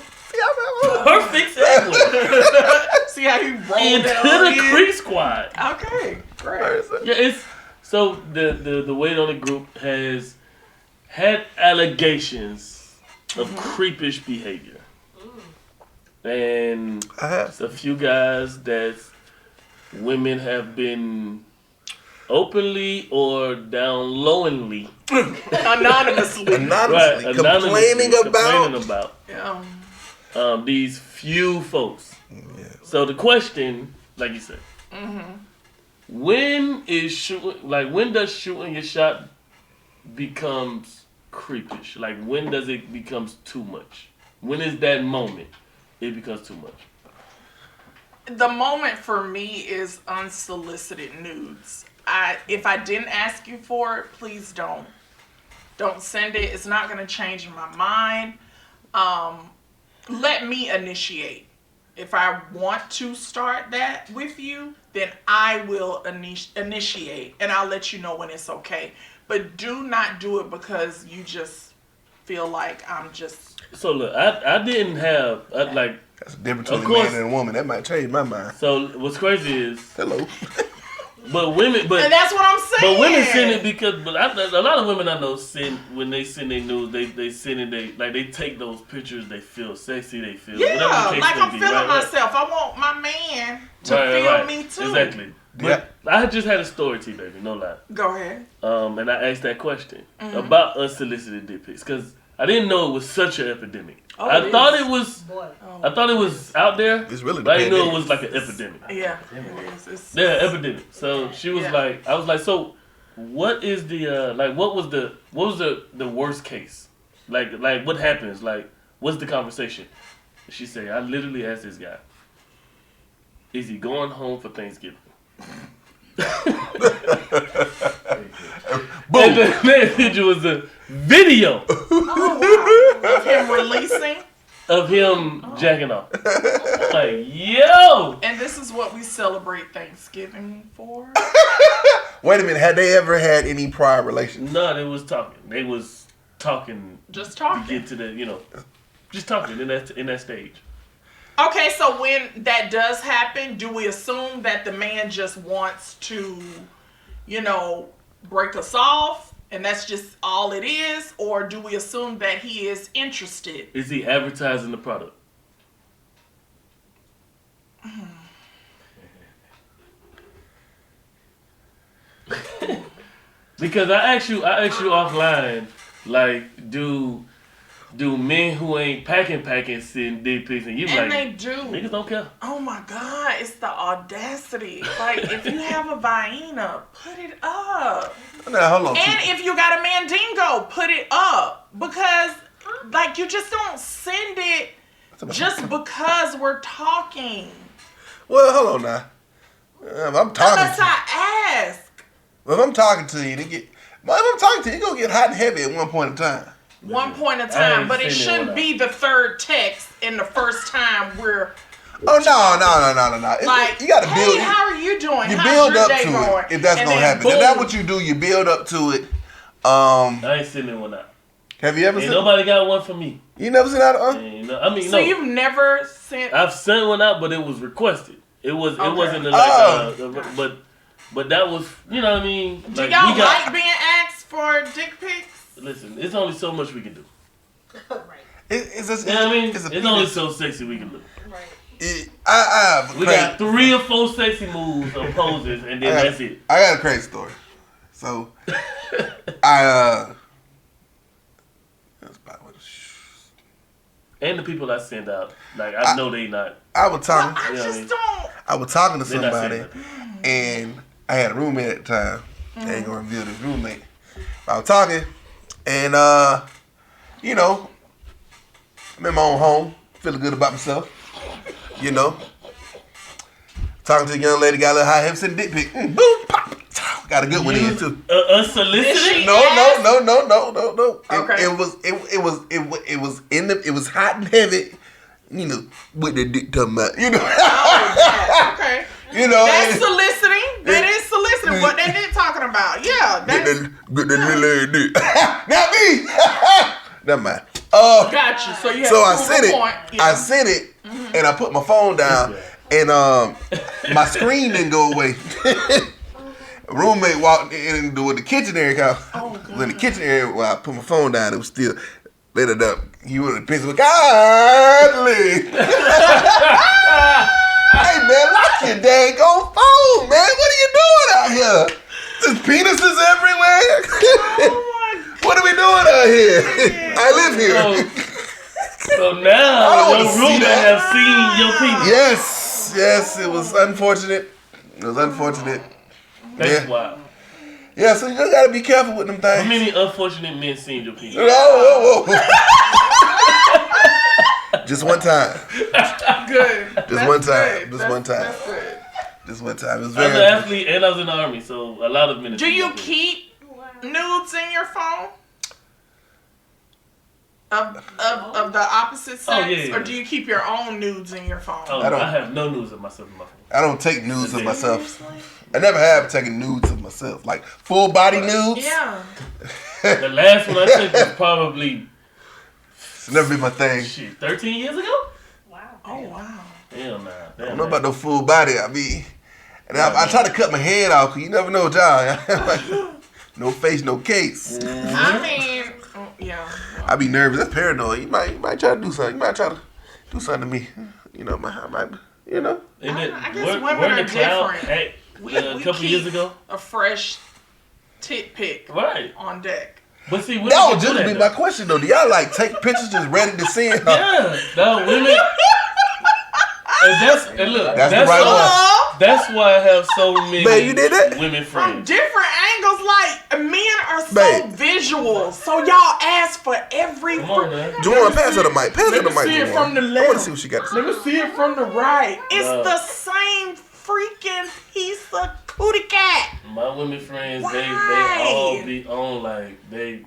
Perfect segue. See how you rolled Into that the on in? Creek Squad. Okay, great. Yeah, it's so the Wade on It group has had allegations of creepish behavior, and I have. it's a few guys that women have been openly or down lowingly Anonymously. Anonymously complaining about. Yeah. These few folks. Yeah. So the question, like you said, when does shooting your shot becomes creepish? Like when does it becomes too much? When is that moment it becomes too much? The moment for me is unsolicited nudes. If I didn't ask you for it, please don't send it. It's not gonna change my mind. Let me initiate. If I want to start that with you, then I will initiate, and I'll let you know when it's okay. But do not do it because you just feel like I'm just. So look, I didn't have like. That's the difference Of between a course. man and a woman. That might change my mind. So what's crazy is, Hello. but women, And but that's what I'm saying. women send it because, a lot of women I know send when they send their news, they send it, they take those pictures, they feel sexy, they feel Yeah, whatever the case like may I'm be, feeling right? myself. I want my man to feel me too. Exactly. But Yeah. I just had a story, T baby, no lie. Go ahead. And I asked that question about unsolicited dick pics because I didn't know it was such an epidemic. Oh, I it thought is. it was. Boy. I thought it was out there. It's really But I didn't know it pandemic. was like an epidemic. Yeah, it is. It's, Yeah, epidemic. So she was Yeah. like, I was like, so what is the what was the worst case? Like what happens? Like what's the conversation? She said, I literally asked this guy, is he going home for Thanksgiving? Boom. And the next picture was a video of him releasing. of him jacking off. Like, yo! And this is what we celebrate Thanksgiving for. Wait a minute. Had they ever had any prior relations? No, they was talking. They was talking Just to talking. get to the, just talking in that stage. Okay, so when that does happen, do we assume that the man just wants to, break us off and that's just all it is? Or do we assume that he is interested? Is he advertising the product? Because I asked you offline, like, do men who ain't packing send dick pics, and you And like, they do. niggas don't care. Oh my God, it's the audacity. Like, if you have a Vienna, put it up. Now, hold on. And if you got a Mandingo, put it up. Because, like, you just don't send it just because we're talking. Well, hold on now. If I'm talking Unless to you, I ask. if I'm talking to you, you're going to get hot and heavy at one point in time. One point of I time, ain't but it seen it shouldn't when be the third text in the first time we're Oh, no. like, You got to hey, build how are you doing? You How's build your up day to going? it if that's And going to then happen. If that's boom. what you do, you build up to it. I ain't sending one out. Have you ever Ain't seen? nobody got one for me. You never seen that? So you've never sent. I've sent one out, but it was requested. It wasn't Oh. but But that was, you know what I mean? Do y'all like being asked for dick pics? Listen, it's only so much we can do. Right. It's You know what I mean? It's It's only so sexy we can look. Right. We got 3 or 4 sexy moves or poses, and then that's it. I got a crazy story. So, And the people I send out, like I know they not. I was talking. I just don't. I was talking to They not somebody, saying nothing. and I had a roommate at the time. I ain't gonna reveal this roommate. I was talking, and you know, I'm in my own home, feeling good about myself. You know, talking to a young lady, got a little high hips and dick pic. Boom, pop. Got a good one in too. Unsolicited? No. Okay. It was hot and heavy. You know what the dick talking about. You know. Oh, okay. You know. That's soliciting. That is soliciting. What they did talking about. Yeah. Get That's, the little dick. Not me. Never mind. got you. So you have So I to sent prove it. a point. Yeah. I sent it, and I put my phone down, and my screen didn't go away. Roommate walked in with the kitchen area. In the kitchen area, while I put my phone down, it was still lit it up. He would have pissed with godly. Hey man, lock your dang old phone, man. What are you doing out here? There's penises everywhere. What are we doing out here? I live here. So I now don't wanna your see roommate that. have seen your penis. Yes, it was unfortunate. It was unfortunate. That's Yeah. wild. Yeah, so you just gotta be careful with them things. How many unfortunate men seen your penis? Whoa. Just one time. Good. Just one time. Good. Just one time. That's good. Just one time. It was I was very. an athlete and I was in the army, so a lot of men. Do you keep nudes in your phone? Of the opposite sex? yeah. Or do you keep your own nudes in your phone? Oh, I don't- I have no news of myself in my phone. I don't take nudes of myself. I never have taken nudes of myself, like full body nudes. Yeah. The last one I took was probably It's never been my thing. 13 years ago. Wow. Oh, wow. Hell nah. I don't know about no full body. I mean, and I try to cut my head off, 'cause you never know, John. No face, no case. I mean, yeah. I be nervous. That's paranoid. You might try to do something. You might try to do something to me. You know, I might, you know. And I then, guess weren't women the are cloud different. act, We a couple keep years ago? a fresh tit pic Right. on deck. But see, women That can would do just that, be though. my question though. Do y'all like take pictures just ready to send? Yeah, no, women. And look, That's the right one. That's why I have so many Babe, you did that? women From friends. different angles, like men are so Babe. visual. So y'all ask for every. Come on, man. Juwan, pass her the mic. Pass her Let the me mic, see it Juwan. from the I want to left. see what she got to say. Let me see it from the right. It's No. the same freaking piece of cootie cat. My women friends, they Why? all be on like they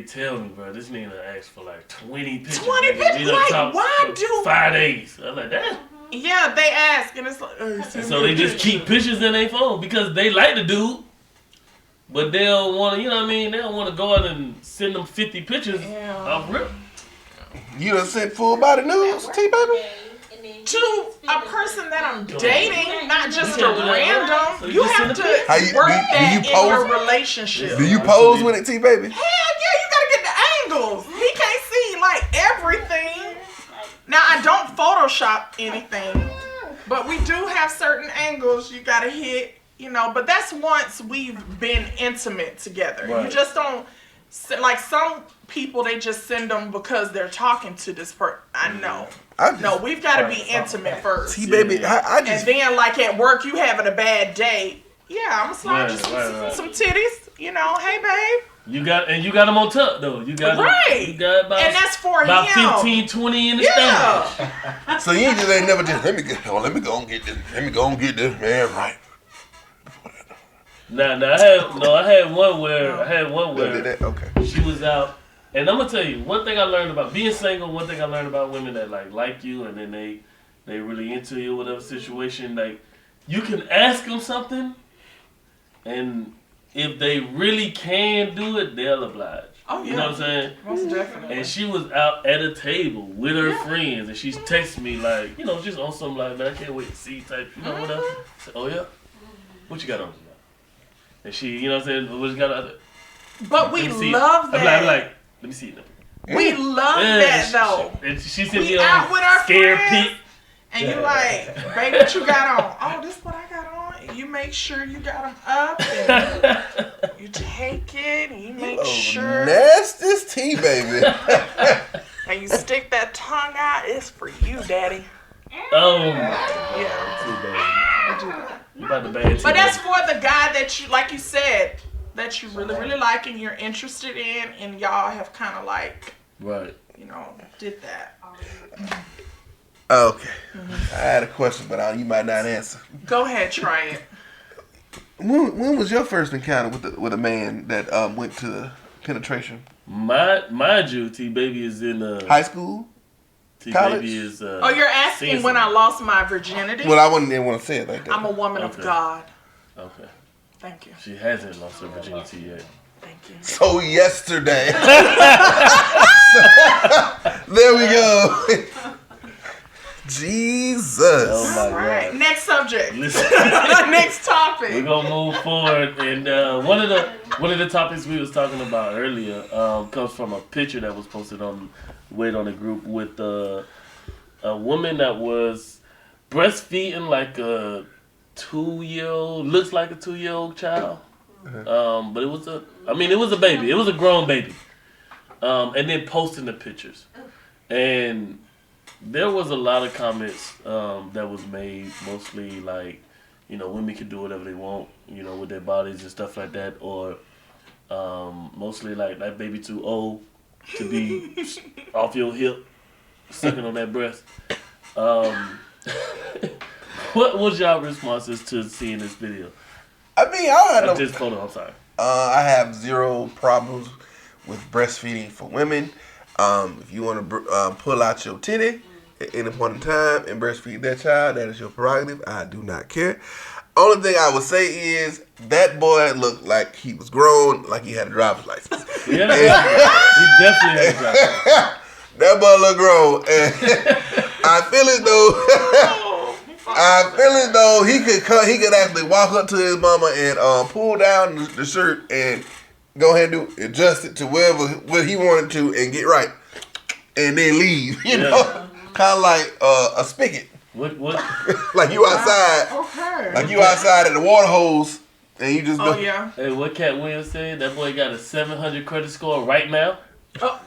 tell me, bro, this nigga asked for like 20 pictures. 20 nigga. pictures? We done Like, talked why for do- 5 days? I'm like, damn. Yeah, they ask, and it's like. And so they just keep pictures in their phone because they like the dude, but they don't want to, you know what I mean? They don't want to go out and send them 50 pictures Yeah. off rip. You done sent full body nudes, T-Baby? To a person that I'm dating, not just You a can't do that. random. So You you just have send a How to you- work do that you in your pose? relationship. Do you pose with it, T-Baby? Hell yeah, you gotta get the angles. He can't see like everything. Now I don't Photoshop anything, but we do have certain angles you gotta hit, you know. But that's once we've been intimate together. You Right. just don't like some people. They just send them because they're talking to this person. I know. No, we've got to be intimate first. T-Baby, Yeah. I And just... then, like at work, you having a bad day. Yeah, I'm gonna slide you Right. some titties. You know, hey babe. You got them on tuck though. You got Right. You got about, And that's for about him. 15, 20 in the Yeah. stash. So you just ain't never just, let me go and get this. Let me go and get this, man, right. I had one where Did that? Okay. she was out, and I'm gonna tell you one thing I learned about being single. One thing I learned about women that like you, and then they really into you, whatever situation. Like you can ask them something, and if they really can do it, they'll oblige. Oh, yeah. You know what I'm saying? Most definitely. And she was out at a table with her friends, and she's texting me like, you know, just on some like, man, I can't wait to see type, you know, whatever. I said, oh yeah, what you got on? and she, you know what I'm saying, was got. But we love that. I'm like, let me see it. We love that though. And she sent We me out with our scared friends, pic. and you like, baby, what you got on? Oh, this what I got on. And you make sure you got them up, and you take it, and you make sure. Nastiest tea, baby. And you stick that tongue out. It's for you, daddy. Oh. Yeah. You about the bad. But that's for the guy that you, like you said, that you really, really like and you're interested in, and y'all have kind of like, right, you know, did that. Okay. I had a question, but you might not answer. Go ahead, try it. When was your first encounter with a man that went to penetration? Mind you, T Baby is in high school. T College? Baby is. Oh, you're asking when I lost my virginity? Well, I didn't want to say it like that. I'm a woman of God. Okay. Thank you. She hasn't lost her virginity yet. Thank you. So yesterday. There we go. Jesus. Oh my All right. God. Next subject. Listen. Next topic. We're gonna move forward, and one of the topics we was talking about earlier comes from a picture that was posted on WadeOnIt group with a woman that was breastfeeding like a 2-year-old, looks like a 2-year-old child, but it was a baby, it was a grown baby, and then posting the pictures, and there was a lot of comments that was made, mostly like, you know, women can do whatever they want, you know, with their bodies and stuff like that, or mostly like that baby too old to be off your hip, sucking on that breast. What was y'all responses to seeing this video? I mean, I had this photo. I'm sorry. I have zero problems with breastfeeding for women. If you want to pull out your titty at any point in time and breastfeed that child, that is your prerogative. I do not care. Only thing I would say is that boy looked like he was grown, like he had a driver's license. Yeah, he definitely had a driver's license. That boy look grown, and I feel as though he could actually walk up to his mama and pull down the shirt and go ahead and adjust it to what he wanted to and get right, and then leave. You know, kind of like a spigot. What? Like you outside. Okay. Like you outside at the water hose, and you just go. Oh yeah. Hey, what Cat Williams said? That boy got a 700 credit score right now. Oh.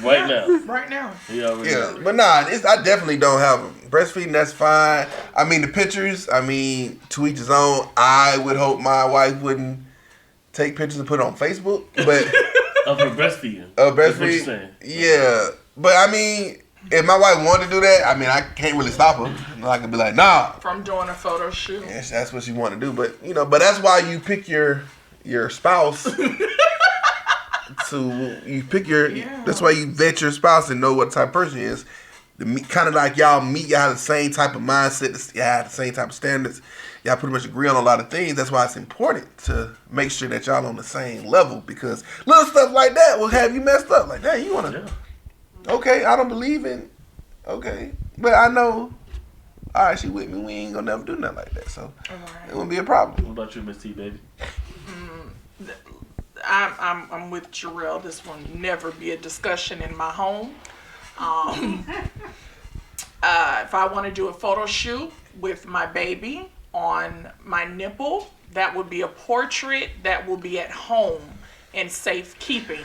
Right now. Right now. Yeah, but nah, I definitely don't have breastfeeding. That's fine. I mean, the pictures. I mean, to each his own. I would hope my wife wouldn't take pictures and put it on Facebook, but of her breastfeeding. Breastfeeding. That's what you're saying. Yeah, but I mean, if my wife wanted to do that, I mean, I can't really stop her. I could be like, nah. From doing a photo shoot. Yes, that's what she want to do. But you know, but that's why you pick your spouse. That's why you vet your spouse and know what type of person he is. Kind of like y'all have the same type of mindset, y'all have the same type of standards. Y'all pretty much agree on a lot of things. That's why it's important to make sure that y'all on the same level, because little stuff like that will have you messed up. Like, dang, you want to, okay, I don't believe in, okay. But I know, all right, she with me, we ain't going to never do nothing like that. So it won't be a problem. What about you, Miss T, baby? I'm with Jarrell. This will never be a discussion in my home. If I want to do a photo shoot with my baby on my nipple, that would be a portrait that will be at home and safekeeping.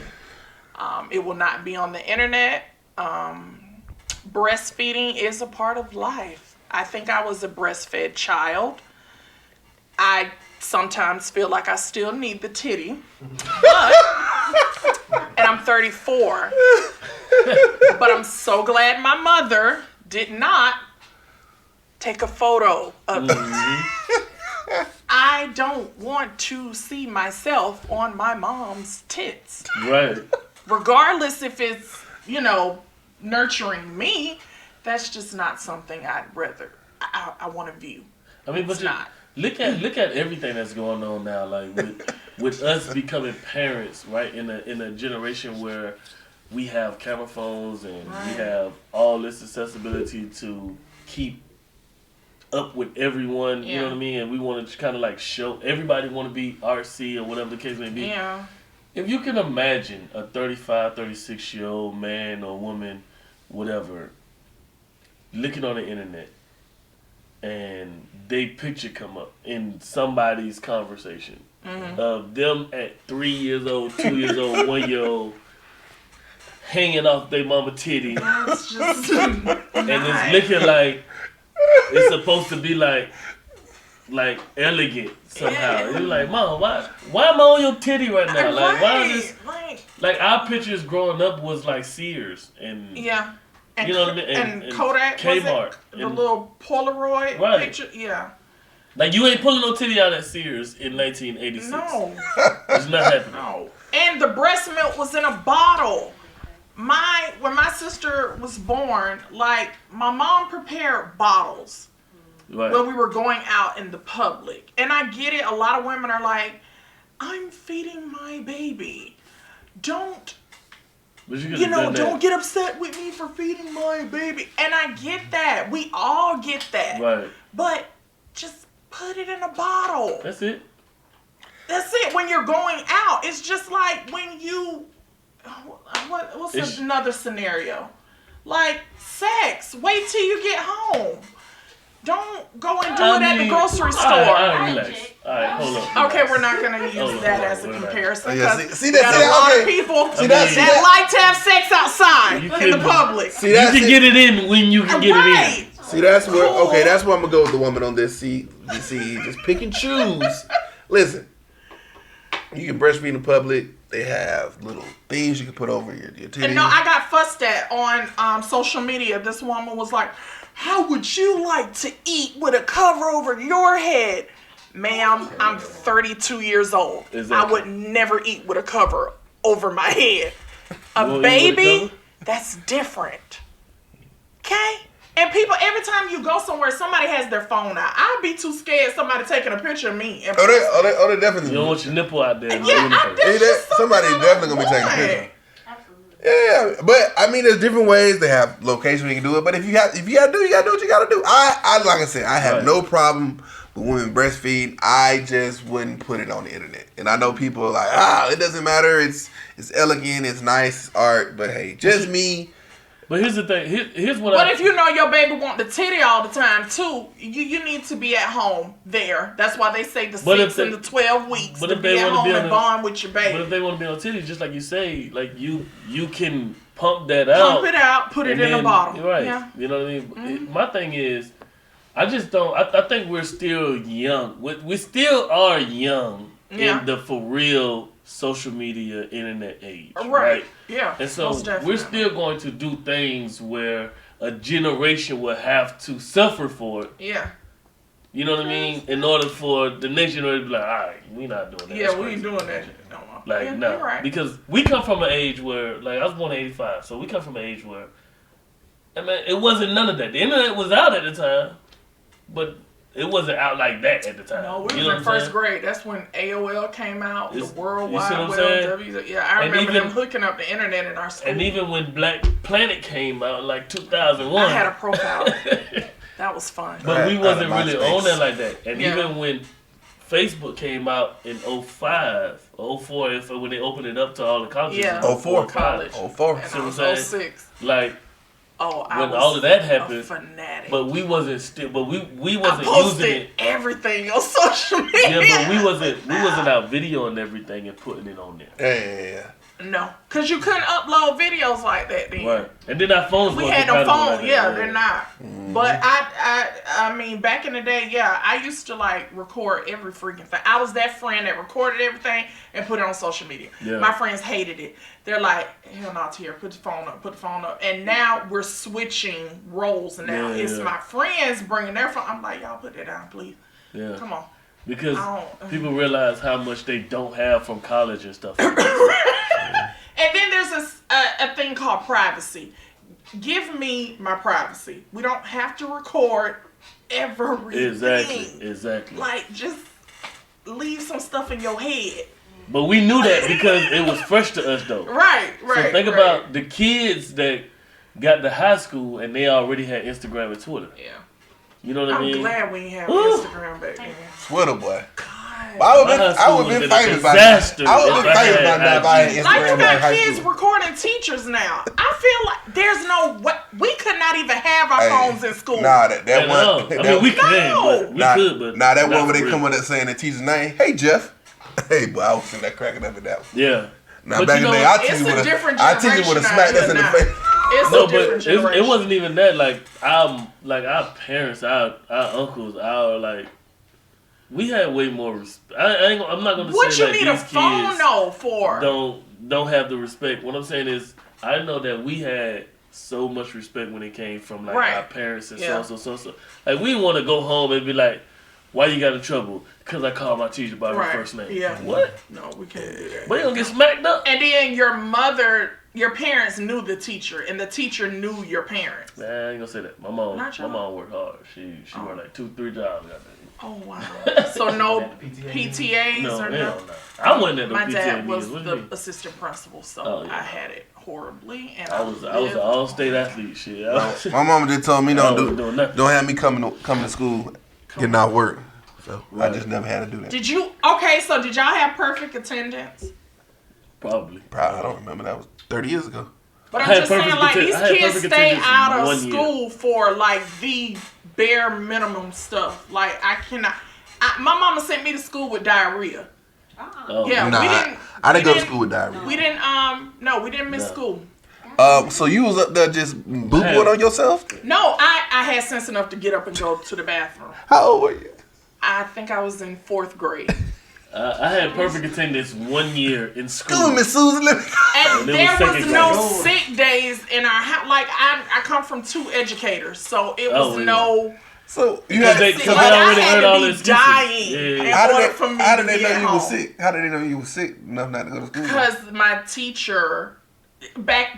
It will not be on the internet. Breastfeeding is a part of life. I think I was a breastfed child. I sometimes feel like I still need the titty, but, and I'm 34, but I'm so glad my mother did not take a photo of it. I don't want to see myself on my mom's tits. Right. Regardless if it's, you know, nurturing me, that's just not something I want to view. I mean, but it's not. Look at everything that's going on now, like with us becoming parents, right? In a generation where we have camera phones and we have all this accessibility to keep up with everyone. You know Yeah. what I mean? And we want to kind of like show everybody want to be artsy or whatever the case may be. Yeah. If you can imagine a 35, 36-year-old man or woman, whatever, looking on the internet and they picture come up in somebody's conversation of them at 3 years old, 2 years old, 1 year old, hanging off their mama titty, It's just and it's looking like it's supposed to be like elegant somehow. Yeah. You're like, Mom, why am I on your titty right now? Like, why is this? Right. Like, our pictures growing up was like Sears and Yeah. And, you know what I mean? And Kodak, Kmart. was it? The little Polaroid Right. picture. Yeah. Like, you ain't pulling no titty out at Sears in 1986. No. It's not happening. No. And the breast milk was in a bottle. When my sister was born, like, my mom prepared bottles Right. when we were going out in the public. And I get it. A lot of women are like, I'm feeding my baby. Don't get upset with me for feeding my baby. And I get that. We all get that. Right. But just put it in a bottle. That's it. That's it. When you're going out, it's just like when you. What's another scenario? Like sex. Wait till you get home. Don't go and do it at the grocery store. All right, relax. All right, hold on. Okay, we're not gonna use Hold on, that hold on, as a hold on. comparison. Yeah, Because see got a lot of okay. people See that- that like to have sex outside You in the can- public. See, You that's can it. get it in when you can get it Right. See, that's where, Cool. okay, that's where I'm going to go with the woman on this. See, just pick and choose. Listen, you can breastfeed in public. They have little things you can put over your titties. And no, I got fussed at on social media. This woman was like, how would you like to eat with a cover over your head? Ma'am, I'm 32 years old. Exactly. I would never eat with a cover over my head. A won't eat with a baby, cover? that's different. Okay? And people, every time you go somewhere, somebody has their phone out. I'd be too scared somebody taking a picture of me. And they definitely. You don't want your nipple out there. yeah, Hey, somebody definitely going to be taking a picture. Absolutely. Yeah, but I mean, there's different ways. They have locations where you can do it. But if you gotta do, you gotta do what you gotta do. I like I said, I have Right. no problem with women breastfeed. I just wouldn't put it on the internet. And I know people are like, it doesn't matter. It's elegant. It's nice it's art. But hey, just me. But here's the thing. Here's what But if you know your baby want the titty all the time too, you need to be at home there. That's why they say the But 6 if and they- the 12 weeks but to if be they at wanna home be on and the- bond with your baby. But if they want to be on titties, just like you say, like you can pump that out. Pump it out, put it and in a then- bottle. Right. Yeah. You know what I mean? My thing is, I just don't. I think we're still young. We still are young Yeah. in the for real social media internet age. Right. Yeah. And so most definitely. we're still going to do things where a generation will have to suffer for it. Yeah. You know what I mean? In order for the next generation to be like, all right, we not doing that. Yeah, That's we crazy." ain't doing that no more. Like, yeah, no. you're right. Because we come from an age where, like, I was born in 85, so we come from an age where, I mean, it wasn't none of that. The internet was out at the time, but it wasn't out like that at the time. No, we You know was what in I'm first saying? grade. That's when AOL came out, It's- the World you see Wide what I'm saying? Web. Yeah, I And remember even- them hooking up the internet in our school. And even when Black Planet came out in like 2001. I had a profile. That was fun. But we I had wasn't a really MySpace. on that like that. And Yeah. even when Facebook came out in 05, 04, when they opened it up to all the colleges. Yeah. in 04. college. 04. And See I what was I'm saying? 06. Like, Oh, I when was all of that a happened, fanatic. but we wasn't still, but we I wasn't posted using it. everything on social media. Yeah, but we wasn't out videoing everything and putting it on there. Yeah. No, because you couldn't upload videos like that then. Right. And then our phones We wasn't had no compatible phone. like that. Yeah, they're not. But I mean, back in the day, yeah, I used to like record every freaking thing. I was that friend that recorded everything and put it on social media. Yeah. My friends hated it. They're like, hell no, Tier, put the phone up. And now we're switching roles. Now Yeah, it's yeah. my friends bringing their phone. I'm like, y'all put that down, please. Yeah. Come on. Because I don't- people realize how much they don't have from college and stuff. And then there's a thing called privacy. Give me my privacy. We don't have to record everything. Exactly. Like, just leave some stuff in your head. But we knew that because it was fresh to us though. Right. So think about the kids that got to high school and they already had Instagram and Twitter. Yeah. You know what I I'm mean? glad we ain't have Woo. Instagram back then. Twitter, boy. God. I would have been famous by now. disaster I would have been if I famous by had now if I had IG. Instagram Like you back in got high kids school. recording teachers now. I feel like there's no way we could not even have our Hey, phones in school. Nah, that Yeah, no. one. I mean, we can, but we Nah, could, but nah, that not one where they for come real. with it saying the teacher's name. Hey, Jeff. Hey, boy, I was sitting there cracking up at that one. Yeah. Now, But back you in the day, know, our it's teacher a would different have generation smacked us in the now. face. It's No, a different but generation. it wasn't even that. Like our parents, our uncles, our like, we had way more respect. I'm not gonna What say you like need a these phone kids though for? don't have the respect. What I'm saying is, I know that we had so much respect when it came from like Right. our parents and Yeah. so. Like we didn't want to go home and be like, "Why you got in trouble?" Because I called my teacher by her first name. Yeah. What? No, we can't do that. But you gonna get smacked up? And then your parents knew the teacher, and the teacher knew your parents. Nah, I ain't gonna say that. My mom worked hard. She worked like 2-3 jobs. Goddamn. Oh wow! So no PTAs No, or hell no. no. I wasn't at no My PTA dad was meetings. What do the you mean? assistant principal, so Oh, yeah. I had it horribly, and I was an all-state athlete. Shit. My mama just told me I wasn't doing nothing. don't have me coming to school getting out work. So I just never had to do that. Did y'all have perfect attendance? Probably. Probably, I don't remember. That was 30 years ago. But I I'm had just saying, perfect like, atten- these I had kids perfect stay attendance out of 1 year. school for, like, the bare minimum stuff. Like, I cannot. My mama sent me to school with diarrhea. Oh. Yeah, Nah, we didn't. I didn't we go to school with diarrhea. We didn't, no, we didn't miss No. school. So you was up there just boo-booing on yourself? No, I had sense enough to get up and go to the bathroom. How old were you? I think I was in 4th grade. I had perfect attendance 1 year in school. Excuse me, Miss Susan. Let me And And it there was was second no grade. sick days in our house. Like, I come from 2 educators, so it was Oh, yeah. no... So you Because had they- Like, because I already had heard to all be the excuses. dying Yeah. in How order did for me they, how to did they be know at you was home. sick? How did they know you was sick enough not to go to school? Because my teacher,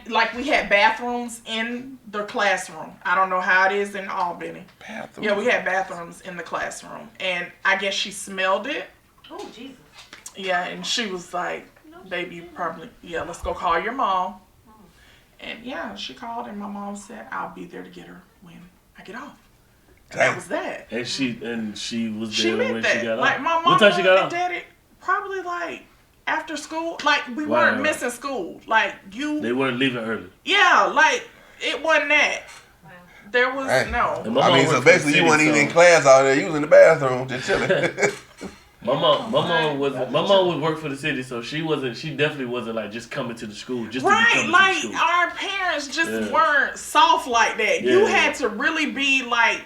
like we had bathrooms in the classroom. I don't know how it is in Albany. Bathroom. Yeah, we had bathrooms in the classroom. And I guess she smelled it. Oh, Jesus. Yeah, and she was like, baby, probably, yeah, let's go call your mom. And yeah, she called and my mom said, I'll be there to get her when I get off. And that was that. And she was She there meant when that. she got Like out. my mom What time she got and out? daddy, probably like after school. Like we Right, weren't right. missing school. Like you, They weren't leaving early. yeah, like it wasn't that. There was Hey. no. And my I mom mean, so worked for the basically you city, weren't even so- in class all day. You was in the bathroom just chilling. My mom would work for the city, so she definitely wasn't like just coming to the school just to be Right, coming like to the school. our parents just Yeah. weren't soft like that. You Yeah. had to really be like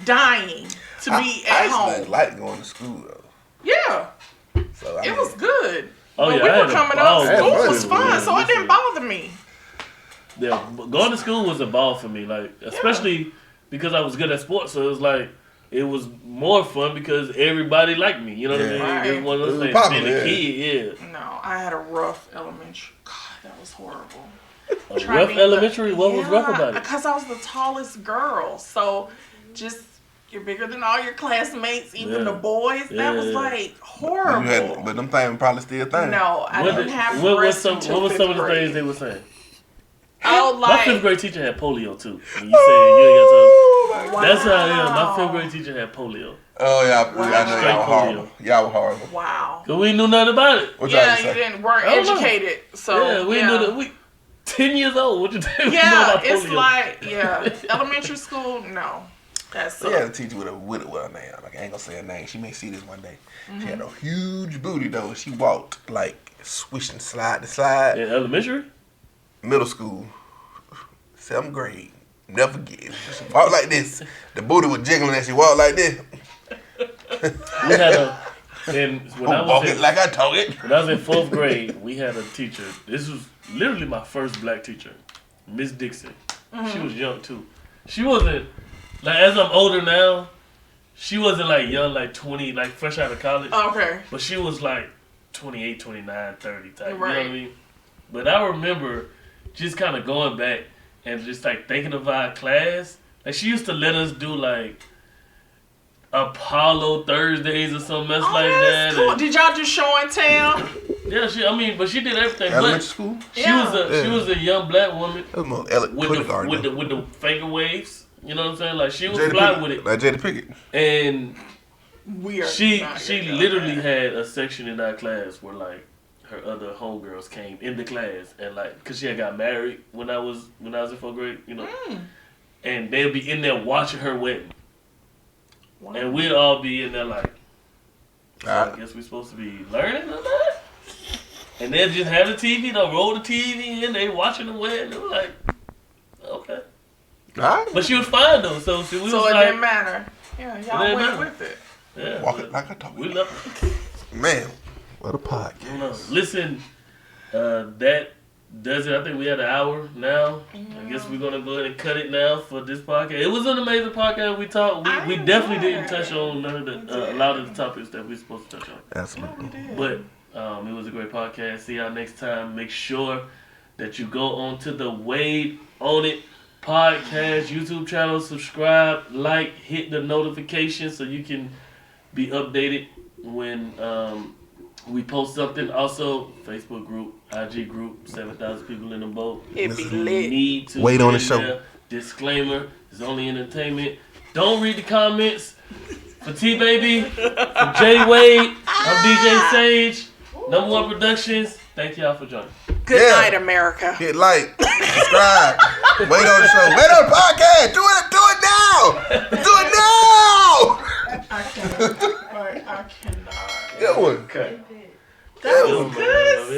dying to be I at used to home. like going to school though. Yeah, So I it mean, was good. Oh, But yeah, we I were had a coming ball up. with School it. was fun, Yeah, so it didn't bother me. Yeah, but going to school was a ball for me, like especially because I was good at sports. So it was like it was more fun because everybody liked me. You know what I mean? Right. It was one of It those was things. popular, Being a yeah. kid, No, I had a rough elementary. God, that was horrible. yeah. A rough elementary. What was rough about it? Because I was the tallest girl, so just you're bigger than all your classmates, even Yeah. the boys. That was Yeah. like horrible. you had, but them things probably still things. No, I What didn't have what was breasts some until what was some of fifth the grade. things they were saying? Oh, My fifth like grade teacher had polio too. And you said you ain't got to. wow. That's how I am. My fifth grade teacher had polio. Oh yeah, I know Straight y'all were horrible. polio. Y'all were horrible. Wow. Cause we knew nothing about it. What y'all Yeah, say? you weren't I don't know. educated, so Yeah, we knew that. We 10 years old. What you think? we know Yeah, about it's polio? like elementary school. No, that's We had a teacher with a name. Like, I ain't gonna say her name. She may see this one day. She had a huge booty though. She walked like swishing slide to slide. In elementary. Middle school, 7th grade. Never forget. She walked like this. The booty was jiggling as she walked like this. We had a. And when I Walk was it in, like I talk it. when I was in 4th grade, we had a teacher. This was literally my first black teacher, Miss Dixon. She was young too. She wasn't like as I'm older now. She wasn't like young, like 20, like fresh out of college. okay. But she was like 28, 29, 30 type. You know what I Right. mean? But I remember just kind of going back and just like thinking of our class. Like she used to let us do like Apollo Thursdays or something else Oh, like that's that. cool. And- Did y'all do show and tell? yeah, but she did everything. Elementary But school. she Yeah. was a young black woman That was more with kindergarten. the finger waves. You know what I'm saying? Like she was Jada fly Pinkett. with it, Like Jada Pinkett. and We are she not she gonna go literally there. had a section in our class where like her other homegirls came in the class and like, cause she had got married when I was in 4th grade, you know, and they'd be in there watching her wedding, Wow. and we'd all be in there like, so I guess we're supposed to be learning or not. And they'd just have the TV, they'll roll the TV in, they watching the wedding. They were like, okay, Alright. but she was fine though, so we So was it like, didn't matter. Yeah, It y'all didn't went matter. with it. yeah, Walk but it like I talk. we love it. Man, what a I don't podcast. know. Listen, that does it. I think we had an hour now. I guess we're gonna go ahead and cut it now for this podcast. It was an amazing podcast. We talked. We definitely didn't touch on none of the a lot of the topics that we're supposed to touch on. Absolutely. But it was a great podcast. See y'all next time. Make sure that you go on to the Wade On It podcast YouTube channel. Subscribe, like, hit the notification so you can be updated when we post something. Also, Facebook group, IG group, 7,000 people in the boat. It be You lit. need to Wade be on the in show. there. Disclaimer: it's only entertainment. Don't read the comments. For T Baby, for J Wade, I'm DJ Sage. Number One Productions. Thank y'all for joining. Good Yeah. night, America. Hit like, subscribe, wait on the show, wait on the podcast. Do it now. Do it now. I cannot. I cannot. Good one. Cut. That was good.